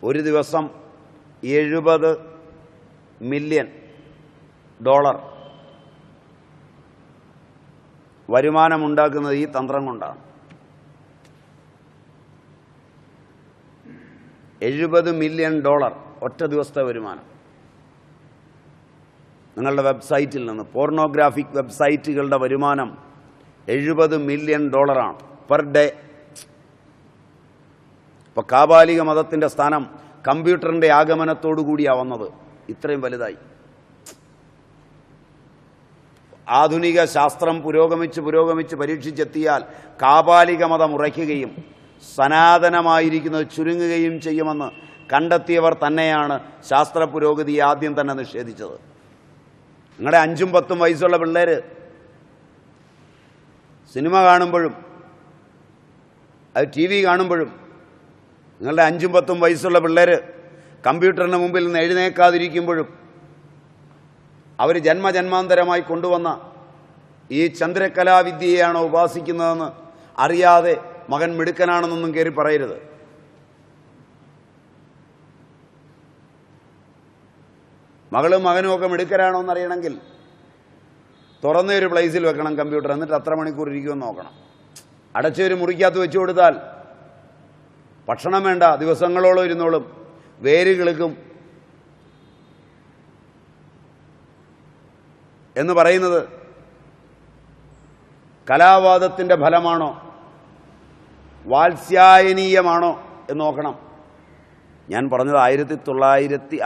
ഒരു ദിവസം $70 മില്യൺ വരുമാനമുണ്ടാക്കുന്നത് ഈ തന്ത്രം കൊണ്ടാണ്. $70 മില്യൺ ഒറ്റ ദിവസത്തെ വരുമാനം. നിങ്ങളുടെ വെബ്സൈറ്റിൽ നിന്ന്, പോർണോഗ്രാഫിക് വെബ്സൈറ്റുകളുടെ വരുമാനം $70 മില്യൺ പെർ ഡേ. ഇപ്പോൾ കാബാലിക മതത്തിൻ്റെ സ്ഥാനം കമ്പ്യൂട്ടറിൻ്റെ ആഗമനത്തോടു കൂടിയാണ് വന്നത്. ഇത്രയും വലുതായി. ആധുനിക ശാസ്ത്രം പുരോഗമിച്ച് പരീക്ഷിച്ചെത്തിയാൽ കാബാലിക മതം ഉറയ്ക്കുകയും സനാതനമായിരിക്കുന്നത് ചുരുങ്ങുകയും ചെയ്യുമെന്ന് കണ്ടെത്തിയവർ തന്നെയാണ് ശാസ്ത്ര പുരോഗതിയെ ആദ്യം തന്നെ നിഷേധിച്ചത്. നിങ്ങളുടെ 5ഉം 10ഉം വയസ്സുള്ള പിള്ളേർ സിനിമ കാണുമ്പോഴും അത് TV കാണുമ്പോഴും, നിങ്ങളുടെ 5ഉം 10ഉം വയസ്സുള്ള പിള്ളേർ കമ്പ്യൂട്ടറിന് മുമ്പിൽ നിന്ന് എഴുന്നേക്കാതിരിക്കുമ്പോഴും അവർ ജന്മജന്മാന്തരമായി കൊണ്ടുവന്ന ഈ ചന്ദ്രകലാവിദ്യയെയാണോ ഉപാസിക്കുന്നതെന്ന് അറിയാതെ മകൻ മിടുക്കനാണെന്നൊന്നും കയറി പറയരുത്. മകളും മകനും ഒക്കെ മിടുക്കരാണോ എന്നറിയണമെങ്കിൽ തുറന്നൊരു പ്ലേസിൽ വെക്കണം കമ്പ്യൂട്ടർ, എന്നിട്ട് അത്ര മണിക്കൂർ ഇരിക്കുമെന്ന് നോക്കണം. അടച്ചൊരു മുറിക്കകത്ത് വെച്ചു കൊടുത്താൽ ഭക്ഷണം വേണ്ട, ദിവസങ്ങളോളം ഇരുന്നോളും, വേര് കിളുക്കും എന്ന് പറയുന്നത് കലാവാദത്തിൻ്റെ ഫലമാണോ, വാത്സ്യായനീയമാണോ എന്ന് നോക്കണം. ഞാൻ പറഞ്ഞത് 2004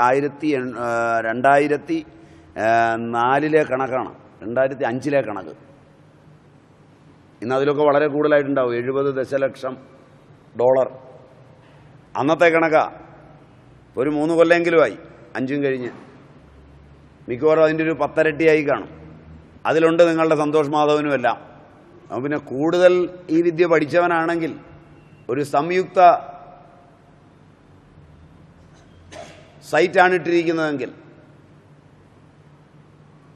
കണക്കാണ്, 2005 കണക്ക്. ഇന്ന് അതിലൊക്കെ വളരെ കൂടുതലായിട്ടുണ്ടാവും. $70 ദശലക്ഷം അന്നത്തെ കണക്കാ. ഒരു 3 കൊല്ലെങ്കിലുമായി, 5ഉം കഴിഞ്ഞ്. മിക്കവാറും അതിൻ്റെ ഒരു 10 ഇരട്ടിയായി കാണും. അതിലുണ്ട് നിങ്ങളുടെ സന്തോഷ് മാധവനും എല്ലാം. അപ്പം പിന്നെ കൂടുതൽ ഈ വിദ്യ പഠിച്ചവനാണെങ്കിൽ ഒരു സംയുക്ത സൈറ്റാണ് ഇട്ടിരിക്കുന്നതെങ്കിൽ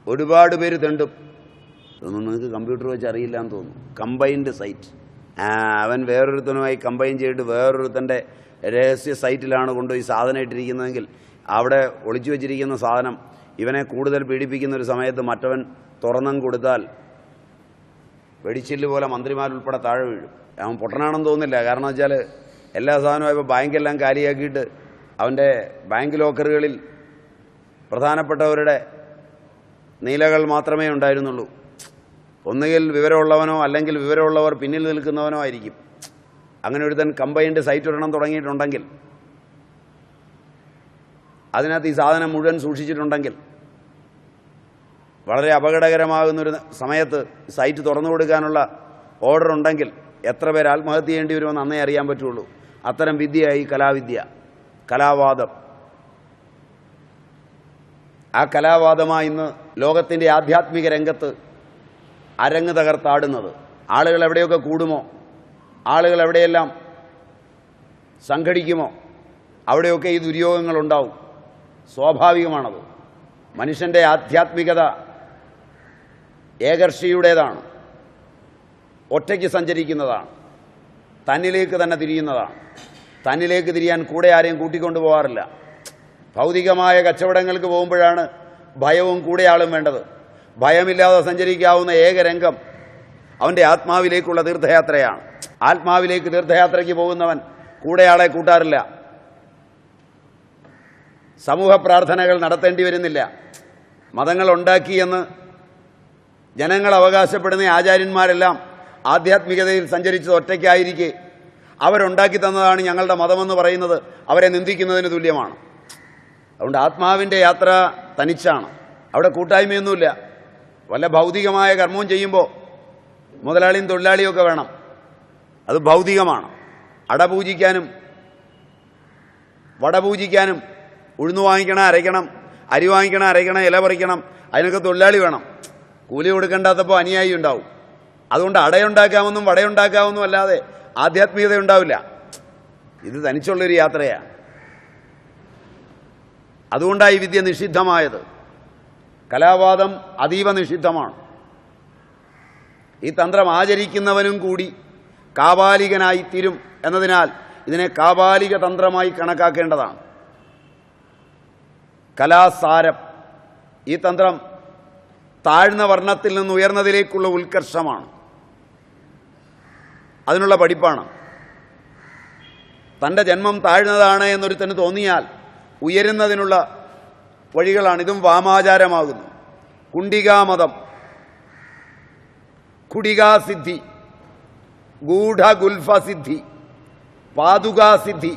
ഒരുപാട് പേര് തെണ്ടും. ഇതൊന്നും നിങ്ങൾക്ക് കമ്പ്യൂട്ടർ വെച്ച് അറിയില്ല എന്ന് തോന്നുന്നു. Combined site. അവൻ വേറൊരുത്തനുമായി കമ്പൈൻ ചെയ്തിട്ട് വേറൊരുത്തൻ്റെ രഹസ്യ സൈറ്റിലാണ് കൊണ്ടുപോയി സാധനം ഇട്ടിരിക്കുന്നതെങ്കിൽ അവിടെ ഒളിച്ചു വെച്ചിരിക്കുന്ന സാധനം ഇവനെ കൂടുതൽ പീഡിപ്പിക്കുന്ന ഒരു സമയത്ത് മറ്റവൻ തുറന്നും കൊടുത്താൽ വെടിച്ചില്ല് പോലെ മന്ത്രിമാരുൾപ്പെടെ താഴെ വീഴും. അവൻ പൊട്ടനാണെന്ന് തോന്നുന്നില്ല. കാരണം വെച്ചാൽ എല്ലാ സാധനവും ഇപ്പോൾ ബാങ്കെല്ലാം കാലിയാക്കിയിട്ട് അവൻ്റെ ബാങ്ക് ലോക്കറുകളിൽ പ്രധാനപ്പെട്ടവരുടെ നീലകൾ മാത്രമേ ഉണ്ടായിരുന്നുള്ളൂ. ഒന്നുകിൽ വിവരമുള്ളവനോ അല്ലെങ്കിൽ വിവരമുള്ളവർ പിന്നിൽ നിൽക്കുന്നവനോ ആയിരിക്കും. അങ്ങനെ ഒരുത്തൻ കമ്പൈൻഡ് സൈറ്റ് ഇടണം തുടങ്ങിയിട്ടുണ്ടെങ്കിൽ, അതിനകത്ത് ഈ സാധനം മുഴുവൻ സൂക്ഷിച്ചിട്ടുണ്ടെങ്കിൽ, വളരെ അപകടകരമാകുന്നൊരു സമയത്ത് സൈറ്റ് തുറന്നു കൊടുക്കാനുള്ള ഓർഡർ ഉണ്ടെങ്കിൽ എത്ര പേർ ആത്മഹത്യ ചെയ്യേണ്ടി വരുമെന്ന് അന്നേ അറിയാൻ പറ്റുള്ളൂ. അത്തരം വിദ്യയായി കലാവിദ്യ, കലാവാദം. ആ കലാവാദമായി ഇന്ന് ലോകത്തിൻ്റെ ആധ്യാത്മിക രംഗത്ത് അരങ്ങ് തകർത്താടുന്നത്. ആളുകൾ എവിടെയൊക്കെ കൂടുമോ, ആളുകൾ എവിടെയെല്ലാം സംഘടിക്കുമോ, അവിടെയൊക്കെ ഈ ദുര്യോഗങ്ങളുണ്ടാവും. സ്വാഭാവികമാണത്. മനുഷ്യൻ്റെ ആധ്യാത്മികത ഏകർഷിയുടേതാണ്, ഒറ്റയ്ക്ക് സഞ്ചരിക്കുന്നതാണ്, തന്നിലേക്ക് തന്നെ തിരിയുന്നതാണ്. തന്നിലേക്ക് തിരിയാൻ കൂടെ ആരെയും കൂട്ടിക്കൊണ്ടു പോകാറില്ല. ഭൗതികമായ കച്ചവടങ്ങൾക്ക് പോകുമ്പോഴാണ് ഭയവും കൂടെയാളും വേണ്ടത്. ഭയമില്ലാതെ സഞ്ചരിക്കാവുന്ന ഏക രംഗം അവൻ്റെ ആത്മാവിലേക്കുള്ള തീർത്ഥയാത്രയാണ്. ആത്മാവിലേക്ക് തീർത്ഥയാത്രയ്ക്ക് പോകുന്നവൻ കൂടെയാളെ കൂട്ടാറില്ല. സമൂഹ പ്രാർത്ഥനകൾ നടത്തേണ്ടി വരുന്നില്ല. മതങ്ങൾ ഉണ്ടാക്കിയെന്ന് ജനങ്ങൾ അവകാശപ്പെടുന്ന ആചാര്യന്മാരെല്ലാം ആധ്യാത്മികതയിൽ സഞ്ചരിച്ചത് ഒറ്റയ്ക്കായിരിക്കെ അവരുണ്ടാക്കി തന്നതാണ് ഞങ്ങളുടെ മതമെന്ന് പറയുന്നത് അവരെ നിന്ദിക്കുന്നതിന് തുല്യമാണ്. അതുകൊണ്ട് ആത്മാവിൻ്റെ യാത്ര തനിച്ചാണ്. അവിടെ കൂട്ടായ്മയൊന്നുമില്ല. വല്ല ഭൗതികമായ കർമ്മവും ചെയ്യുമ്പോൾ മുതലാളിയും തൊഴിലാളിയും ഒക്കെ വേണം. അത് ഭൗതികമാണ്. അടപൂജിക്കാനും വടപൂജിക്കാനും ഉഴുന്നു വാങ്ങിക്കണം, അരയ്ക്കണം, അരി വാങ്ങിക്കണം, അരയ്ക്കണം, ഇല പറിക്കണം, അതിനൊക്കെ തൊഴിലാളി വേണം. കൂലി കൊടുക്കേണ്ടാത്തപ്പോൾ അനുയായി ഉണ്ടാവും. അതുകൊണ്ട് അടയുണ്ടാക്കാമെന്നും വടയുണ്ടാക്കാമെന്നും അല്ലാതെ ആധ്യാത്മികത ഉണ്ടാവില്ല. ഇത് തനിച്ചുള്ളൊരു യാത്രയാണ്. അതുകൊണ്ടാണ് ഈ വിദ്യ നിഷിദ്ധമായത്. കലാവാദം അതീവ നിഷിദ്ധമാണ്. ഈ തന്ത്രം ആചരിക്കുന്നവനും കൂടി കാബാലികനായി തീരും എന്നതിനാൽ ഇതിനെ കാപാലിക തന്ത്രമായി കണക്കാക്കേണ്ടതാണ്. കലാസാരം. ഈ തന്ത്രം താഴ്ന്ന വർണ്ണത്തിൽ നിന്ന് ഉയർന്നതിലേക്കുള്ള ഉത്കർഷമാണ്. അതിനുള്ള പഠിപ്പാണ്. തൻ്റെ ജന്മം താഴ്ന്നതാണ് എന്നൊരുത്തന് തോന്നിയാൽ ഉയരുന്നതിനുള്ള വഴികളാണ്. ഇതും വാമാചാരമാകുന്നു. കുണ്ടികാമതം, കുടികാസിദ്ധി, ഗൂഢഗുൽഫസിദ്ധി, പാതുകാസിദ്ധി,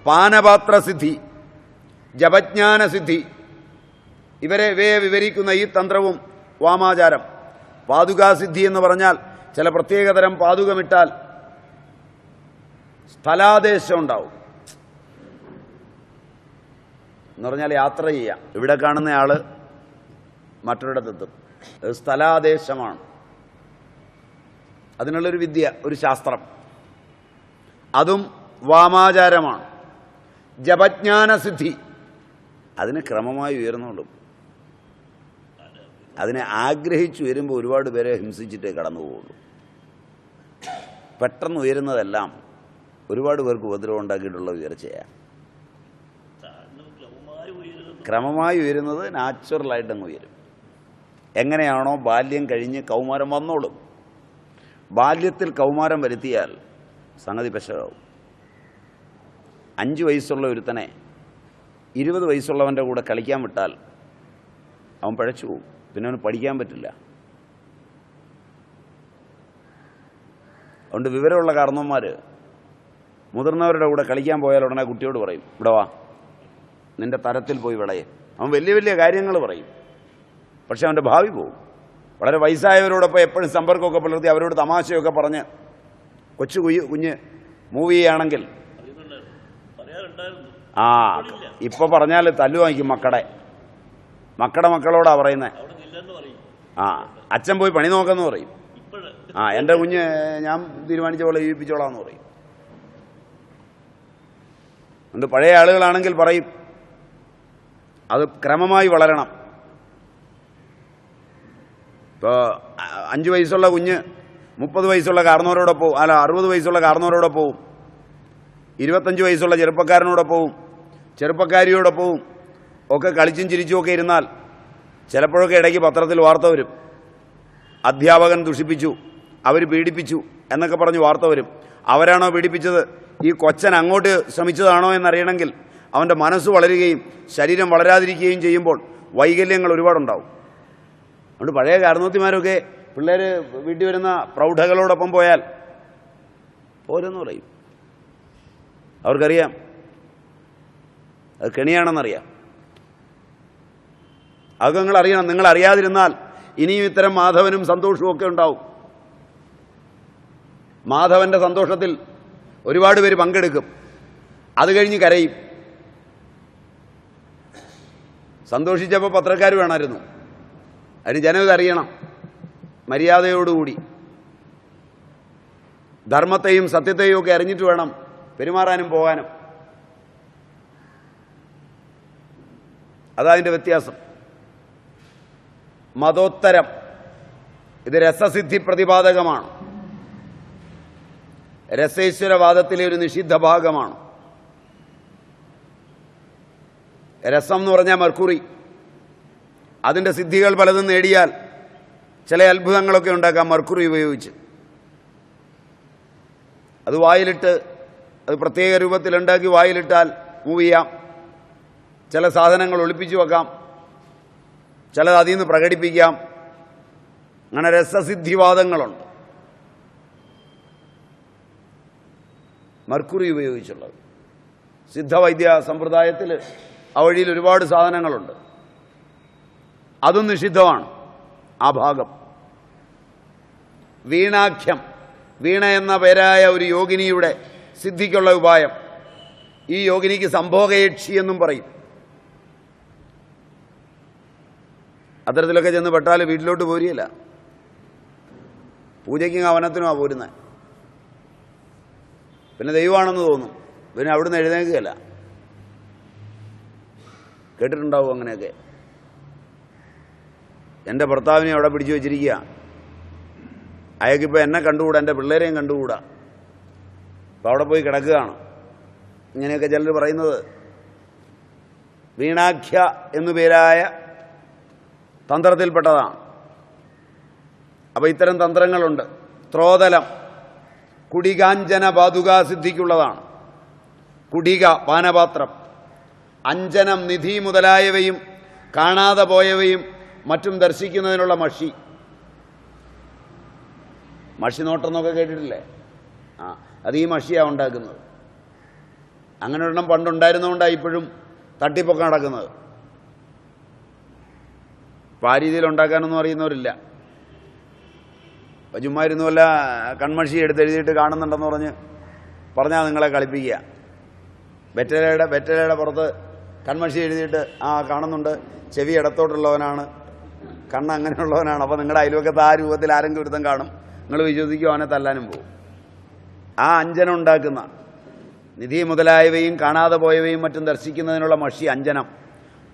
പാനപാത്രസിദ്ധി, ജപജ്ഞാനസിദ്ധി, ഇവയെ വിവരിക്കുന്ന ഈ തന്ത്രവും വാമാചാരം. പാതുകാസിദ്ധി എന്ന് പറഞ്ഞാൽ ചില പ്രത്യേകതരം പാതുകമിട്ടാൽ സ്ഥലാദേശം ഉണ്ടാവും എന്ന് പറഞ്ഞാൽ യാത്ര ചെയ്യാം. ഇവിടെ കാണുന്നയാൾ മറ്റൊരിടത്തെത്തും. അത് സ്ഥലാദേശമാണ്. അതിനുള്ളൊരു വിദ്യ, ഒരു ശാസ്ത്രം. അതും വാമാചാരമാണ്. ജപജ്ഞാനസിദ്ധി, അതിന് ക്രമമായി ഉയർന്നുകൊള്ളും. അതിനെ ആഗ്രഹിച്ചു വരുമ്പോൾ ഒരുപാട് പേരെ ഹിംസിച്ചിട്ടേ കടന്നു പോവുള്ളൂ. പെട്ടെന്ന് ഉയരുന്നതെല്ലാം ഒരുപാട് പേർക്ക് ഉപദ്രവം ഉണ്ടാക്കിയിട്ടുള്ള ഉയർച്ചയാണ്. ക്രമമായി ഉയരുന്നത് നാച്ചുറലായിട്ടങ്ങ് ഉയരും. എങ്ങനെയാണോ ബാല്യം കഴിഞ്ഞ് കൗമാരം വന്നോളും. ബാല്യത്തിൽ കൗമാരം വരുത്തിയാൽ സംഗതി പെശകാവും. 5 വയസ്സുള്ള ഒരുത്തനെ 20 വയസ്സുള്ളവൻ്റെ കൂടെ കളിക്കാൻ വിട്ടാൽ അവൻ പിഴച്ചു പോകും. പിന്നെ അവന് പഠിക്കാൻ പറ്റില്ല. അതുകൊണ്ട് വിവരമുള്ള കാരണവന്മാർ മുതിർന്നവരുടെ കൂടെ കളിക്കാൻ പോയാൽ ഉടനെ കുട്ടിയോട് പറയും, ഇവിടെ വാ, നിൻ്റെ തരത്തിൽ പോയി വിളയെ. അവൻ വലിയ വലിയ കാര്യങ്ങൾ പറയും, പക്ഷെ അവൻ്റെ ഭാവി പോകും. വളരെ വയസ്സായവരോടൊപ്പം എപ്പോഴും സമ്പർക്കമൊക്കെ പുലർത്തി അവരോട് തമാശയൊക്കെ പറഞ്ഞ് കുഞ്ഞ് മൂവ് ചെയ്യുകയാണെങ്കിൽ ഇപ്പോൾ പറഞ്ഞാൽ തല്ലു വാങ്ങിക്കും. മക്കളോടാ പറയുന്നത്. അച്ഛൻ പോയി പണി നോക്കാമെന്ന് പറയും. എൻ്റെ കുഞ്ഞ് ഞാൻ തീരുമാനിച്ച പോലെ ജീവിപ്പിച്ചോളാം എന്ന് പറയും. അതുകൊണ്ട് പഴയ ആളുകളാണെങ്കിൽ പറയും അത് ക്രമമായി വളരണം. ഇപ്പോൾ 5 വയസ്സുള്ള കുഞ്ഞ് 30 വയസ്സുള്ള കാരണവരോടൊപ്പവും, 60 വയസ്സുള്ള കാരണവരോടൊപ്പവും, 25 വയസ്സുള്ള ചെറുപ്പക്കാരനോടൊപ്പവും ചെറുപ്പക്കാരിയോടൊപ്പവും ഒക്കെ കളിച്ചും ചിരിച്ചുമൊക്കെ ഇരുന്നാൽ ചിലപ്പോഴൊക്കെ ഇടയ്ക്ക് പത്രത്തിൽ വാർത്ത വരും, അധ്യാപകൻ ദുഷിപ്പിച്ചു, അവർ പീഡിപ്പിച്ചു എന്നൊക്കെ പറഞ്ഞ് വാർത്ത വരും. അവരാണോ പീഡിപ്പിച്ചത്, ഈ കൊച്ചൻ അങ്ങോട്ട് ശ്രമിച്ചതാണോ എന്നറിയണമെങ്കിൽ അവൻ്റെ മനസ്സ് വളരുകയും ശരീരം വളരാതിരിക്കുകയും ചെയ്യുമ്പോൾ വൈകല്യങ്ങൾ ഒരുപാടുണ്ടാവും. അതുകൊണ്ട് പഴയ കാരണവത്തിമാരൊക്കെ പിള്ളേർ വീട്ടിൽ വരുന്ന പ്രൗഢകളോടൊപ്പം പോയാൽ പോരെന്ന് പറയും. അവർക്കറിയാം അത് കെണിയാണെന്നറിയാം. അതൊക്കെ നിങ്ങളറിയണം. നിങ്ങളറിയാതിരുന്നാൽ ഇനിയും ഇത്തരം മാധവനും സന്തോഷവും ഒക്കെ ഉണ്ടാവും. മാധവൻ്റെ സന്തോഷത്തിൽ ഒരുപാട് പേര് പങ്കെടുക്കും. അത് കഴിഞ്ഞ് കരയും. സന്തോഷിച്ചപ്പോൾ പത്രക്കാർ വേണമായിരുന്നു. അതിന് ജനം ഇതറിയണം. മര്യാദയോടുകൂടി ധർമ്മത്തെയും സത്യത്തെയും ഒക്കെ അറിഞ്ഞിട്ട് വേണം പെരുമാറാനും പോകാനും. അതതിൻ്റെ വ്യത്യാസം. മതോത്തരം ഇത് രസസിദ്ധി പ്രതിപാദകമാണ്. രസേശ്വരവാദത്തിലെ ഒരു നിഷിദ്ധ ഭാഗമാണ്. രസം എന്ന് പറഞ്ഞാൽ മെർക്കുറി. അതിൻ്റെ സിദ്ധികൾ പലതും നേടിയാൽ ചില അത്ഭുതങ്ങളൊക്കെ ഉണ്ടാക്കാം മെർക്കുറി ഉപയോഗിച്ച്. അത് വായിലിട്ട്, അത് പ്രത്യേക രൂപത്തിലുണ്ടാക്കി വായിലിട്ടാൽ മൂവ് ചെയ്യാം. ചില സാധനങ്ങൾ ഒളിപ്പിച്ചു വെക്കാം, ചിലത് അതിൽ നിന്ന് പ്രകടിപ്പിക്കാം. അങ്ങനെ രസസിദ്ധിവാദങ്ങളുണ്ട് മെർക്കുറി ഉപയോഗിച്ചുള്ളത്. സിദ്ധവൈദ്യ സമ്പ്രദായത്തിൽ ആ വഴിയിൽ ഒരുപാട് സാധനങ്ങളുണ്ട്. അതും നിഷിദ്ധമാണ് ആ ഭാഗം. വീണാഖ്യം, വീണ എന്ന പേരായ ഒരു യോഗിനിയുടെ സിദ്ധിക്കുള്ള ഉപായം. ഈ യോഗിനിക്ക് സംഭോഗയക്ഷി എന്നും പറയും. അത്തരത്തിലൊക്കെ ചെന്ന് പെട്ടാൽ വീട്ടിലോട്ട് പോരുകയില്ല. പൂജയ്ക്കും അവനത്തിനുമാണ് പോരുന്നത്. പിന്നെ ദൈവമാണെന്ന് തോന്നും. പിന്നെ അവിടുന്ന് എഴുന്നേൽക്കുകയല്ല. കേട്ടിട്ടുണ്ടാവും അങ്ങനെയൊക്കെ. എൻ്റെ ഭർത്താവിനെ അവിടെ പിടിച്ചു വച്ചിരിക്കുക. അയാൾക്കിപ്പോൾ എന്നെ കണ്ടുകൂടാ, എൻ്റെ പിള്ളേരെയും കണ്ടുകൂടാ. അപ്പോൾ അവിടെ പോയി കിടക്കുകയാണ്. ഇങ്ങനെയൊക്കെ ചിലർ പറയുന്നത് വീണാഖ്യ എന്നു പേരായ തന്ത്രത്തിൽപ്പെട്ടതാണ്. അപ്പോൾ ഇത്തരം തന്ത്രങ്ങളുണ്ട്. ത്രോതലം കുടികാഞ്ചന പാതുകാസിദ്ധിക്കുള്ളതാണ്. കുടിക പാനപാത്രം, അഞ്ജനം നിധി മുതലായവയും കാണാതെ പോയവയും മറ്റും ദർശിക്കുന്നതിനുള്ള മഷി. മഷി നോട്ടം എന്നൊക്കെ കേട്ടിട്ടില്ലേ? അത് ഈ മഷിയാണ് ഉണ്ടാക്കുന്നത്. അങ്ങനെ ഒരെണ്ണം പണ്ടുണ്ടായിരുന്നതുകൊണ്ടാണ് ഇപ്പോഴും തട്ടിപ്പൊക്കെ നടക്കുന്നത്. അപ്പോൾ ആ രീതിയിൽ ഉണ്ടാക്കാനൊന്നും അറിയുന്നവരില്ല. അപ്പം ചുമ്മാ ഇരുന്നുമല്ല കൺമഷി എടുത്തെഴുതിയിട്ട് കാണുന്നുണ്ടെന്ന് പറഞ്ഞാൽ നിങ്ങളെ കളിപ്പിക്കുക. വെറ്റലയുടെ പുറത്ത് കൺമഷി എഴുതിയിട്ട് കാണുന്നുണ്ട്, ചെവി ഇടത്തോട്ടുള്ളവനാണ്, കണ്ണ് അങ്ങനെയുള്ളവനാണ്. അപ്പോൾ നിങ്ങളുടെ അയൽവക്കത്ത് ആ രൂപത്തിൽ ആരെങ്കിലും ഒരുത്തം കാണും, നിങ്ങൾ വിശ്വസിക്കും, അവനെ തല്ലാനും പോകും. ആ അഞ്ജനം ഉണ്ടാക്കുന്ന നിധി മുതലായവയും കാണാതെ പോയവയും മറ്റും ദർശിക്കുന്നതിനുള്ള മഷി അഞ്ജനം.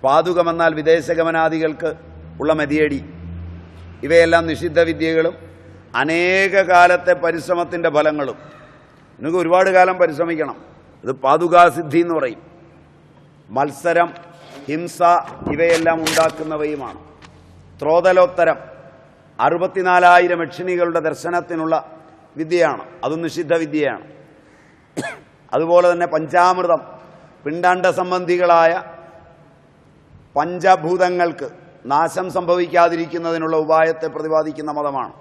പാതുകമെന്നാൽ വിദേശഗമനാദികൾക്ക് ഉള്ള മെതിയടി. ഇവയെല്ലാം നിഷിദ്ധ വിദ്യകളും അനേക കാലത്തെ പരിശ്രമത്തിൻ്റെ ഫലങ്ങളും. നിങ്ങൾക്ക് ഒരുപാട് കാലം പരിശ്രമിക്കണം. ഇത് പാതുകാസിദ്ധി എന്ന് പറയും. മത്സരം, ഹിംസ ഇവയെല്ലാം ഉണ്ടാക്കുന്നവയുമാണ്. ത്രോതലോത്തരം 64,000 യക്ഷിണികളുടെ ദർശനത്തിനുള്ള വിദ്യയാണ്. അതും നിഷിദ്ധ വിദ്യയാണ്. അതുപോലെ തന്നെ പഞ്ചാമൃതം പിണ്ടാണ്ട സംബന്ധികളായ പഞ്ചഭൂതങ്ങൾക്ക് നാശം സംഭവിക്കാതിരിക്കുന്നതിനുള്ള ഉപായത്തെ പ്രതിപാദിക്കുന്ന മതമാണ്.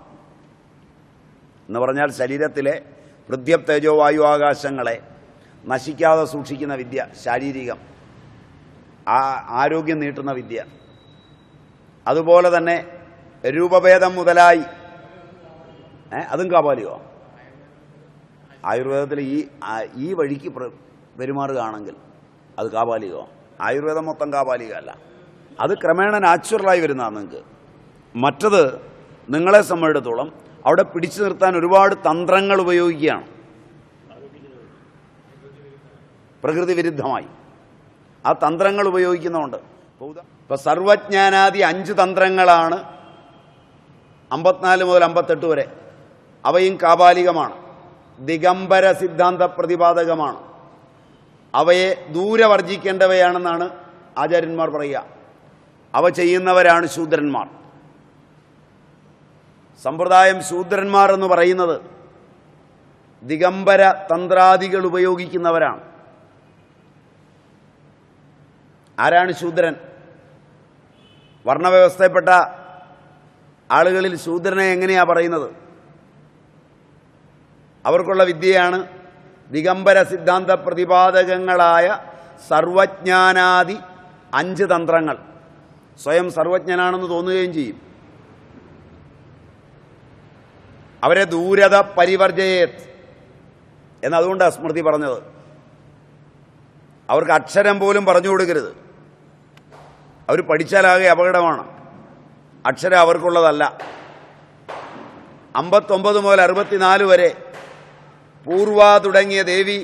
എന്ന് പറഞ്ഞാൽ ശരീരത്തിലെ പൃഥ്വി തേജോ വായു ആകാശങ്ങളെ നശിക്കാതെ സൂക്ഷിക്കുന്ന വിദ്യ, ശാരീരികം ആരോഗ്യം നീട്ടുന്ന വിദ്യ. അതുപോലെ തന്നെ രൂപഭേദം മുതലായി അതും കാപാലികോ? ആയുർവേദത്തിൽ ഈ വഴിക്ക് പെരുമാറുകയാണെങ്കിൽ അത് കാപാലികോ? ആയുർവേദം മൊത്തം കാപാലികമല്ല, അത് ക്രമേണ നാച്ചുറലായി വരുന്നതാണ് നിങ്ങൾക്ക്. മറ്റത് നിങ്ങളെ സംബന്ധിച്ചിടത്തോളം അവിടെ പിടിച്ചു നിർത്താൻ ഒരുപാട് തന്ത്രങ്ങൾ ഉപയോഗിക്കുകയാണ്, പ്രകൃതി വിരുദ്ധമായി. ആ തന്ത്രങ്ങൾ ഉപയോഗിക്കുന്നതുകൊണ്ട് ഇപ്പം സർവജ്ഞാനാദി 5 തന്ത്രങ്ങളാണ് 54 മുതൽ 58 വരെ. അവയും കാപാലികമാണ്, ദിഗംബര സിദ്ധാന്ത പ്രതിപാദകമാണ്. അവയെ ദൂരെ വർജിക്കേണ്ടവയാണെന്നാണ് ആചാര്യന്മാർ പറയുക. അവ ചെയ്യുന്നവരാണ് ശൂദ്രന്മാർ. സമ്പ്രദായം ശൂദ്രന്മാർ എന്ന് പറയുന്നത് ദിഗംബര തന്ത്രാദികൾ ഉപയോഗിക്കുന്നവരാണ്. ആരാണ് ശൂദ്രൻ? വർണ്ണവ്യവസ്ഥയിൽപ്പെട്ട ആളുകളിൽ ശൂദ്രനെ എങ്ങനെയാണ് പറയുന്നത്? അവർക്കുള്ള വിദ്യയാണ് ദിഗംബര സിദ്ധാന്ത പ്രതിപാദകങ്ങളായ സർവജ്ഞാനാദി 5 തന്ത്രങ്ങൾ. സ്വയം സർവജ്ഞനാണെന്ന് തോന്നുകയും ചെയ്യും. അവരെ ദൂരത പരിവർജയേത് എന്നതുകൊണ്ട് സ്മൃതി പറഞ്ഞത്. അവർക്ക് അക്ഷരം പോലും പറഞ്ഞു കൊടുക്കരുത്. അവർ പഠിച്ചാലാകെ അപകടമാണ്. അക്ഷരം അവർക്കുള്ളതല്ല. 59 മുതൽ 64 വരെ പൂർവ തുടങ്ങിയ ദേവി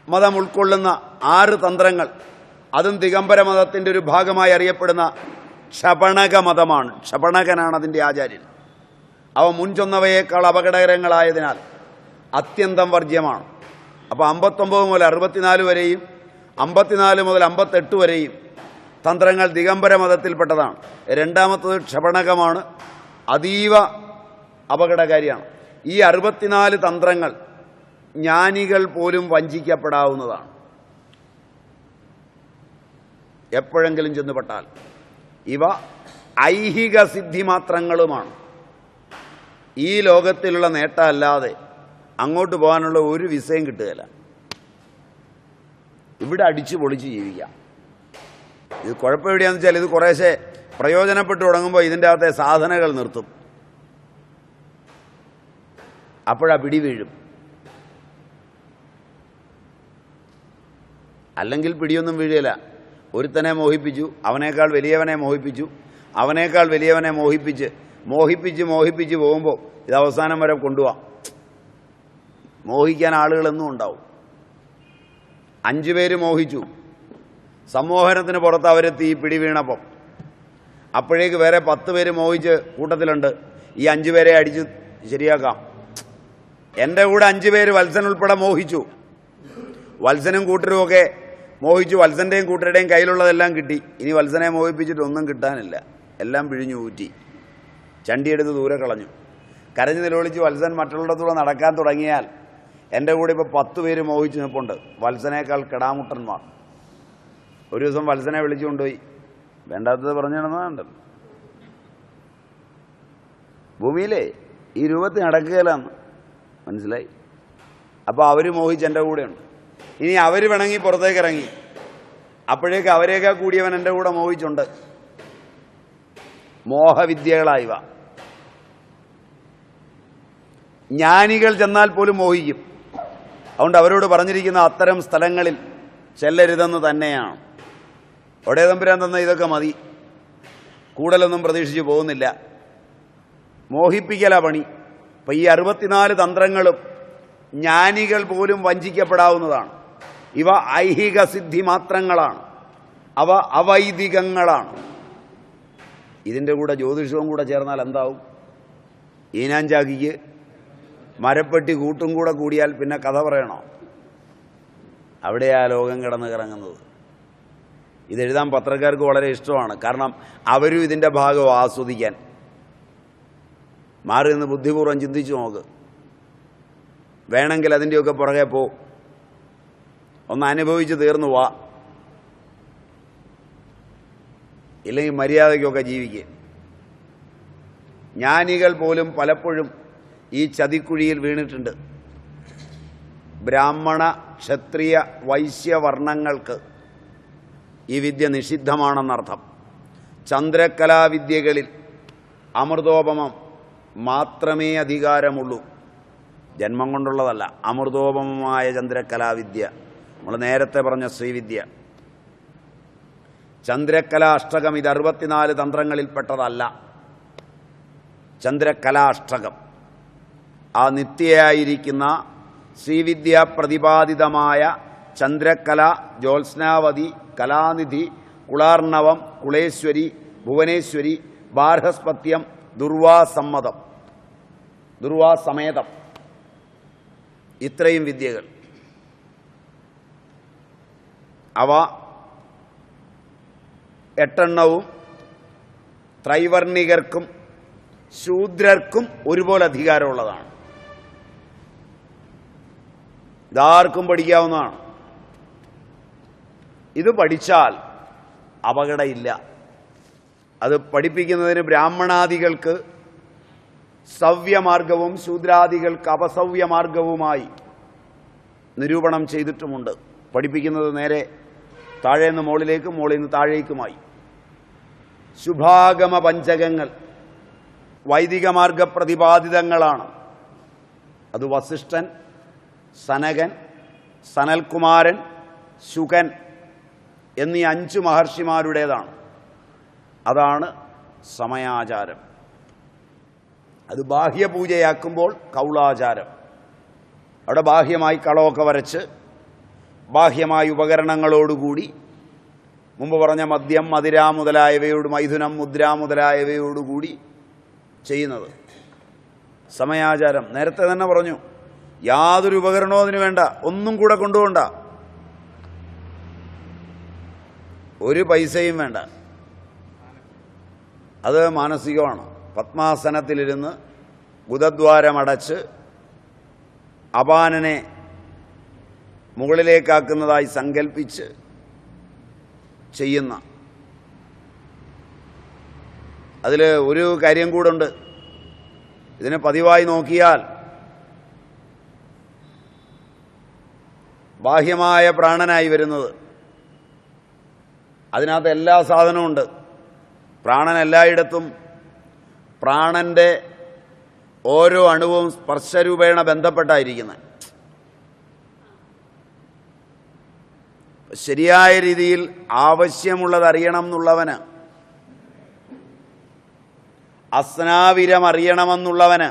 മതം ഉൾക്കൊള്ളുന്ന 6 തന്ത്രങ്ങൾ, അതും ദിഗംബര മതത്തിൻ്റെ ഒരു ഭാഗമായി അറിയപ്പെടുന്ന ക്ഷപണക മതമാണ്. ക്ഷപണകനാണ് അതിൻ്റെ ആചാര്യൻ. അവ മുൻചൊന്നവയേക്കാൾ അപകടകരങ്ങളായതിനാൽ അത്യന്തം വർജ്യമാണ്. അപ്പോൾ 59 മുതൽ 64 വരെയും 54 മുതൽ 58 വരെയും തന്ത്രങ്ങൾ ദിഗംബര മതത്തിൽപ്പെട്ടതാണ്. രണ്ടാമത്തത് ക്ഷപണകമാണ്, അതീവ അപകടകാരിയാണ്. ഈ 64 തന്ത്രങ്ങൾ ജ്ഞാനികൾ പോലും വഞ്ചിക്കപ്പെടാവുന്നതാണ്, എപ്പോഴെങ്കിലും ചെന്നുപെട്ടാൽ. ഇവ ഐഹിക സിദ്ധി മാത്രങ്ങളുമാണ്. ഈ ലോകത്തിലുള്ള നേട്ടമല്ലാതെ അങ്ങോട്ട് പോകാനുള്ള ഒരു വിസയും കിട്ടുകയില്ല. ഇവിടെ അടിച്ചു പൊളിച്ച് ജീവിക്കാം. ഇത് കുഴപ്പം എവിടെയാണെന്ന് വെച്ചാൽ, ഇത് കുറേശ്ശെ പ്രയോജനപ്പെട്ടു തുടങ്ങുമ്പോൾ ഇതിൻ്റെ അകത്തെ സാധനകൾ നിർത്തും. അപ്പോഴാ പിടി വീഴും. അല്ലെങ്കിൽ പിടിയൊന്നും വീഴുകയില്ല. ഒരുത്തനെ മോഹിപ്പിച്ചു, അവനേക്കാൾ വലിയവനെ മോഹിപ്പിച്ചു, അവനേക്കാൾ വലിയവനെ മോഹിപ്പിച്ച് പോകുമ്പോൾ ഇത് അവസാനം വരെ കൊണ്ടുപോകാം. മോഹിക്കാൻ ആളുകളെന്നും ഉണ്ടാവും. 5 പേര് മോഹിച്ചു, സമ്മോഹനത്തിന് പുറത്ത് അവരെത്തി പിടി വീണപ്പം. അപ്പോഴേക്ക് വേറെ 10 പേര് മോഹിച്ച് കൂട്ടത്തിലുണ്ട്. ഈ 5 പേരെ അടിച്ച് ശരിയാക്കാം. എൻ്റെ കൂടെ 5 പേര് വത്സൻ ഉൾപ്പെടെ മോഹിച്ചു. വത്സനും കൂട്ടരുമൊക്കെ മോഹിച്ചു. വത്സൻ്റെയും കൂട്ടരുടെയും കയ്യിലുള്ളതെല്ലാം കിട്ടി. ഇനി വത്സനെ മോഹിപ്പിച്ചിട്ട് ഒന്നും കിട്ടാനില്ല. എല്ലാം പിഴിഞ്ഞു ഊറ്റി ചണ്ടിയെടുത്ത് ദൂരെ കളഞ്ഞു. കരഞ്ഞു നിലവിളിച്ച് വത്സൻ മറ്റുള്ളിടത്തൂടെ നടക്കാൻ തുടങ്ങിയാൽ എൻ്റെ കൂടെ ഇപ്പോൾ 10 പേര് മോഹിച്ച് നിൽപ്പുണ്ട്, വത്സനേക്കാൾ കെടാമുട്ടന്മാർ. ഒരു ദിവസം വത്സനെ വിളിച്ചു കൊണ്ടുപോയി. വേണ്ടാത്തത് പറഞ്ഞു നടന്നതുണ്ടല്ലോ. ഭൂമിയിലെ ഈ രൂപത്തിൽ നടക്കുകയില്ലെന്ന് മനസ്സിലായി. അപ്പോൾ അവർ മോഹിച്ച് എൻ്റെ കൂടെയുണ്ട്. ഇനി അവർ വേണമെങ്കിൽ പുറത്തേക്ക് ഇറങ്ങി. അപ്പോഴേക്ക് അവരേക്കാൾ കൂടിയവൻ എൻ്റെ കൂടെ മോഹിച്ചുണ്ട്. മോഹവിദ്യകളായിവ. ജ്ഞാനികൾ ചെന്നാൽ പോലും മോഹിക്കും. അതുകൊണ്ട് അവരോട് പറഞ്ഞിരിക്കുന്ന അത്തരം സ്ഥലങ്ങളിൽ ചെല്ലരുതെന്ന് തന്നെയാണ്. ഒടേ തമ്പുരാൻ തന്ന ഇതൊക്കെ മതി, കൂടുതലൊന്നും പ്രതീക്ഷിച്ച് പോകുന്നില്ല. മോഹിപ്പിക്കല പണി. അപ്പം ഈ 64 തന്ത്രങ്ങളും ജ്ഞാനികൾ പോലും വഞ്ചിക്കപ്പെടാവുന്നതാണ്. ഇവ ഐഹിക സിദ്ധി മാത്രങ്ങളാണ്, അവ അവൈദികങ്ങളാണ്. ഇതിൻ്റെ കൂടെ ജ്യോതിഷവും കൂടെ ചേർന്നാൽ എന്താവും? ഈനാഞ്ചാക്കിക്ക് മരപ്പെട്ടി കൂട്ടും കൂടെ കൂടിയാൽ പിന്നെ കഥ പറയണോ? അവിടെയാ ലോകം കിടന്ന് കറങ്ങുന്നത്. ഇതെഴുതാൻ പത്രക്കാർക്ക് വളരെ ഇഷ്ടമാണ്. കാരണം അവരും ഇതിൻ്റെ ഭാഗം ആസ്വദിക്കാൻ. മാറി നിന്ന് ബുദ്ധിപൂർവ്വം ചിന്തിച്ചു നോക്ക്. വേണമെങ്കിൽ അതിൻ്റെയൊക്കെ പുറകെ പോ, ഒന്ന് അനുഭവിച്ച് തീർന്നു വാ. ഇല്ലെങ്കിൽ മര്യാദയ്ക്കൊക്കെ ജീവിക്കുക. ജ്ഞാനികൾ പോലും പലപ്പോഴും ഈ ചതിക്കുഴിയിൽ വീണിട്ടുണ്ട്. ബ്രാഹ്മണ ക്ഷത്രിയ വൈശ്യവർണ്ണങ്ങൾക്ക് ഈ വിദ്യ നിഷിദ്ധമാണെന്നർത്ഥം. ചന്ദ്രകലാവിദ്യകളിൽ അമൃതോപമം മാത്രമേ അധികാരമുള്ളൂ. ജന്മം കൊണ്ടുള്ളതല്ല, അമൃതോപമമായ ചന്ദ്രകലാവിദ്യ. നമ്മൾ നേരത്തെ പറഞ്ഞ ശ്രീവിദ്യ. ചന്ദ്രകലാഷ്ടകം ഇത് 64 തന്ത്രങ്ങളിൽപ്പെട്ടതല്ല. ചന്ദ്രകലാഷ്ടകം ആ നിത്യയായിരിക്കുന്ന ശ്രീവിദ്യ പ്രതിപാദിതമായ ചന്ദ്രകല, ജ്യോത്സ്നാവതി, കലാനിധി, കുളാർണവം, കുളേശ്വരി, ഭുവനേശ്വരി, ബാർഹസ്പത്യം, ദുർവാസമ്മതം, ദുർവാസമേതം, ഇത്രയും വിദ്യകൾ. അവ 8 ത്രൈവർണികർക്കും ശൂദ്രർക്കും ഒരുപോലെ അധികാരമുള്ളതാണ്. ഇതാർക്കും പഠിക്കാവുന്നതാണ്. ഇത് പഠിച്ചാൽ അപകടമില്ല. അത് പഠിപ്പിക്കുന്നതിന് ബ്രാഹ്മണാദികൾക്ക് സവ്യമാർഗവും ശൂദ്രാദികൾക്ക് അപസവ്യമാർഗവുമായി നിരൂപണം ചെയ്തിട്ടുമുണ്ട്. പഠിപ്പിക്കുന്നത് നേരെ താഴേന്ന് മുകളിലേക്കും മുകളിൽ നിന്ന് താഴേക്കുമായി. ശുഭാഗമ പഞ്ചകങ്ങൾ വൈദിക മാർഗ പ്രതിപാദിതങ്ങളാണ്. അത് വസിഷ്ഠൻ, സനകൻ, സനൽകുമാരൻ, ശുകൻ എന്നീ 5 മഹർഷിമാരുടേതാണ്. അതാണ് സമയാചാരം. അത് ബാഹ്യപൂജയാക്കുമ്പോൾ കൗളാചാരം. അവിടെ ബാഹ്യമായി കളമൊക്കെ വരച്ച് ബാഹ്യമായ ഉപകരണങ്ങളോടുകൂടി മുമ്പ് പറഞ്ഞ മദ്യം, മദിര മുതലായവയോട്, മൈഥുനം, മുദ്ര മുതലായവയോടുകൂടി ചെയ്യുന്നത് സമയാചാരം. നേരത്തെ തന്നെ പറഞ്ഞു, യാതൊരു ഉപകരണവും അതിന് വേണ്ട, ഒന്നും കൂടെ കൊണ്ടുപോകണ്ട, ഒരു പൈസയും വേണ്ട. അത് മാനസികമാണ്. പത്മാസനത്തിലിരുന്ന് ബുധദ്വാരമടച്ച് അപാനനെ മുകളിലേക്കാക്കുന്നതായി സങ്കൽപ്പിച്ച് ചെയ്യുന്ന. അതിൽ ഒരു കാര്യം കൂടുണ്ട്. ഇതിനെ പതിവായി നോക്കിയാൽ ബാഹ്യമായ പ്രാണനായി വരുന്നത്, അതിനകത്ത് എല്ലാ സാധനവും ഉണ്ട്. പ്രാണൻ എല്ലായിടത്തും പ്രാണന്റെ ഓരോ അണുവും സ്പർശരൂപേണ ബന്ധപ്പെട്ടായിരിക്കുന്നത്. ശരിയായ രീതിയിൽ ആവശ്യമുള്ളത് അറിയണം എന്നുള്ളവന്, അസ്നാവിരം അറിയണമെന്നുള്ളവന്